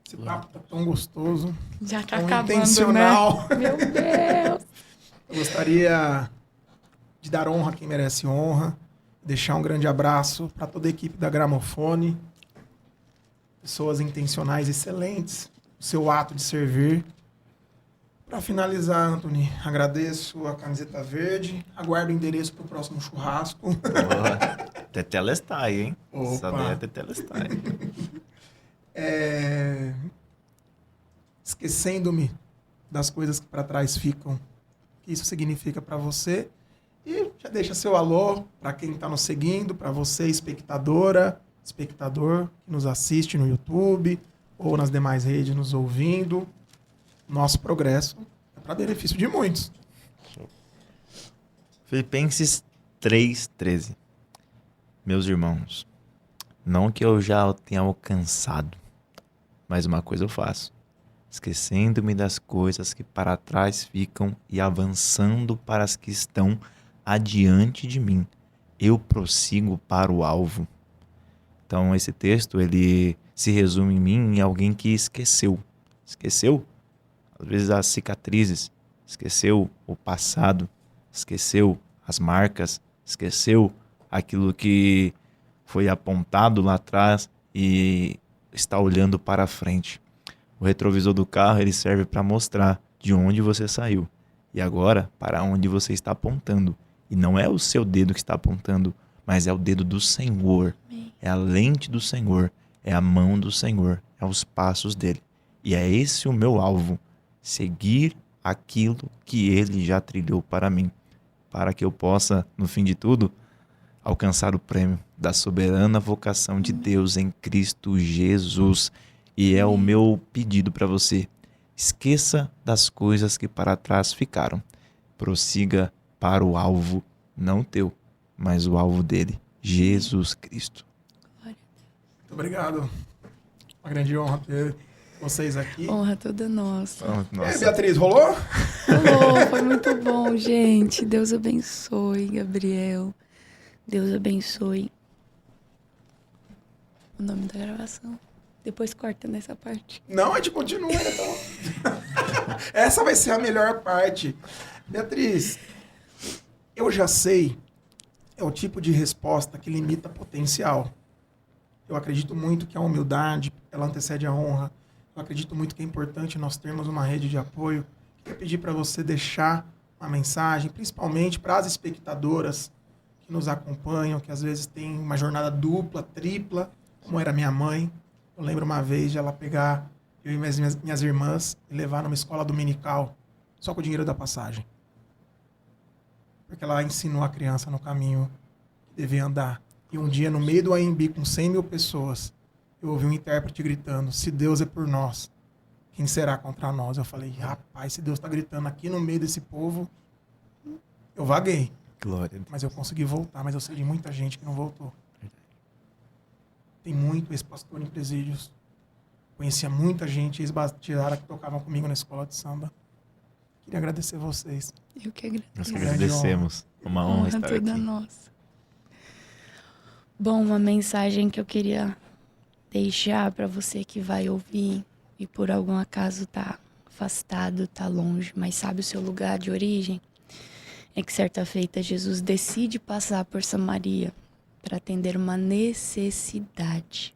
Speaker 1: Esse papo tá tão gostoso.
Speaker 3: Já tá
Speaker 1: tão
Speaker 3: acabando,
Speaker 1: intencional.
Speaker 3: né? Meu Deus!
Speaker 1: Eu gostaria de dar honra a quem merece honra, deixar um grande abraço para toda a equipe da Gramofone, pessoas intencionais excelentes, o seu ato de servir. Para finalizar, Anthony, agradeço a camiseta verde, aguardo o endereço para o próximo churrasco.
Speaker 2: Tetelestai, hein?
Speaker 1: Opa.
Speaker 2: Essa daí é Tetelestai.
Speaker 1: Esquecendo-me das coisas que para trás ficam, o que isso significa para você. E já deixa seu alô para quem está nos seguindo, para você, espectadora, espectador que nos assiste no YouTube ou nas demais redes nos ouvindo. Nosso progresso é para benefício de muitos.
Speaker 2: Filipenses 3:13. Meus irmãos, não que eu já o tenha alcançado, mas uma coisa eu faço, esquecendo-me das coisas que para trás ficam e avançando para as que estão adiante de mim, eu prossigo para o alvo. Então esse texto, ele se resume em mim em alguém que esqueceu. Esqueceu, às vezes, as cicatrizes, esqueceu o passado, esqueceu as marcas, esqueceu aquilo que foi apontado lá atrás e está olhando para frente. O retrovisor do carro, ele serve para mostrar de onde você saiu e agora para onde você está apontando. E não é o seu dedo que está apontando, mas é o dedo do Senhor. É a lente do Senhor, é a mão do Senhor, é os passos dele. E é esse o meu alvo, seguir aquilo que ele já trilhou para mim, para que eu possa, no fim de tudo, alcançar o prêmio da soberana vocação de Deus em Cristo Jesus. E é o meu pedido para você. Esqueça das coisas que para trás ficaram. Prossiga para o alvo, não teu, mas o alvo dele, Jesus Cristo.
Speaker 1: Muito obrigado. Uma grande honra ter vocês aqui.
Speaker 3: Honra toda nossa.
Speaker 2: Nossa.
Speaker 1: Beatriz, rolou?
Speaker 3: Rolou, foi muito bom, gente. Deus abençoe, Gabriel. Deus abençoe. O nome da gravação. Depois corta nessa parte.
Speaker 1: Não, a gente continua, então. Essa vai ser a melhor parte. Beatriz, eu já sei, é o tipo de resposta que limita potencial. Eu acredito muito que a humildade, ela antecede a honra. Eu acredito muito que é importante nós termos uma rede de apoio. Eu queria pedir para você deixar uma mensagem, principalmente para as espectadoras que nos acompanham, que às vezes têm uma jornada dupla, tripla, como era minha mãe. Eu lembro uma vez de ela pegar eu e minhas irmãs e levar numa escola dominical, só com o dinheiro da passagem. Porque ela ensinou a criança no caminho que devia andar. E um dia, no meio do AMB, com 100 mil pessoas, eu ouvi um intérprete gritando, se Deus é por nós, quem será contra nós? Eu falei, rapaz, se Deus está gritando aqui no meio desse povo, eu vaguei.
Speaker 2: Glória.
Speaker 1: Mas eu consegui voltar, mas eu sei de muita gente que não voltou. Tem muito ex-pastor em presídios. Conhecia muita gente, ex-batizada, que tocavam comigo na escola de samba. Queria agradecer vocês.
Speaker 3: Eu que agradeço.
Speaker 2: Nós que agradecemos. Uma honra estar
Speaker 3: toda
Speaker 2: aqui.
Speaker 3: nossa. Bom, uma mensagem que eu queria deixar para você que vai ouvir e por algum acaso tá afastado, tá longe, mas sabe o seu lugar de origem, é que certa feita Jesus decide passar por Samaria para atender uma necessidade.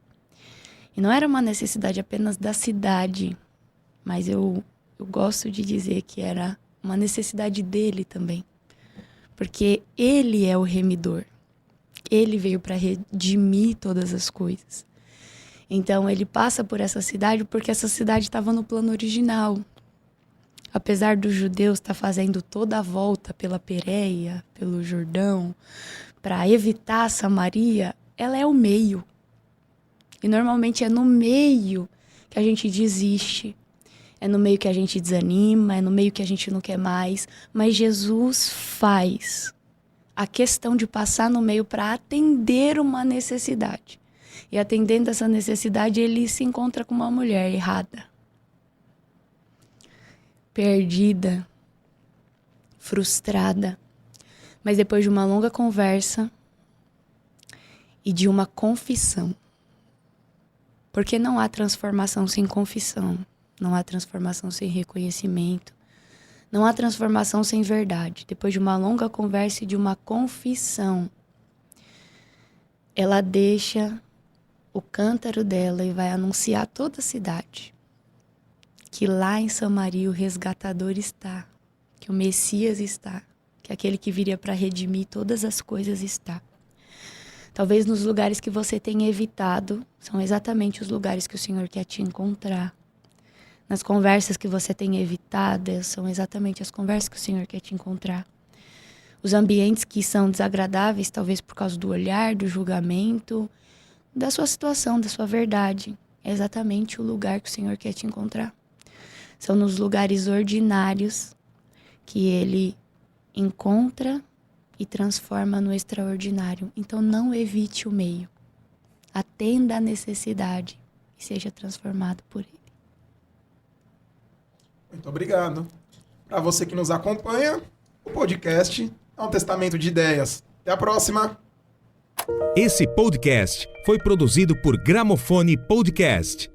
Speaker 3: E não era uma necessidade apenas da cidade, mas eu gosto de dizer que era uma necessidade dele também. Porque ele é o remidor. Ele veio para redimir todas as coisas. Então ele passa por essa cidade porque essa cidade estava no plano original. Apesar dos judeus estar fazendo toda a volta pela Pérea, pelo Jordão, para evitar Samaria, ela é o meio. E normalmente é no meio que a gente desiste. É no meio que a gente desanima, é no meio que a gente não quer mais. Mas Jesus faz a questão de passar no meio para atender uma necessidade. E atendendo essa necessidade, ele se encontra com uma mulher errada. Perdida, frustrada. Mas depois de uma longa conversa e de uma confissão. Porque não há transformação sem confissão. Não há transformação sem reconhecimento. Não há transformação sem verdade. Depois de uma longa conversa e de uma confissão, ela deixa o cântaro dela e vai anunciar a toda a cidade que lá em Samaria o resgatador está, que o Messias está, que aquele que viria para redimir todas as coisas está. Talvez nos lugares que você tenha evitado, são exatamente os lugares que o Senhor quer te encontrar. Nas conversas que você tem evitado, são exatamente as conversas que o Senhor quer te encontrar. Os ambientes que são desagradáveis, talvez por causa do olhar, do julgamento, da sua situação, da sua verdade, é exatamente o lugar que o Senhor quer te encontrar. São nos lugares ordinários que Ele encontra e transforma no extraordinário. Então não evite o meio. Atenda a necessidade e seja transformado por Ele.
Speaker 1: Muito obrigado. Para você que nos acompanha, o podcast é um testamento de ideias. Até a próxima!
Speaker 4: Esse podcast foi produzido por Gramofone Podcast.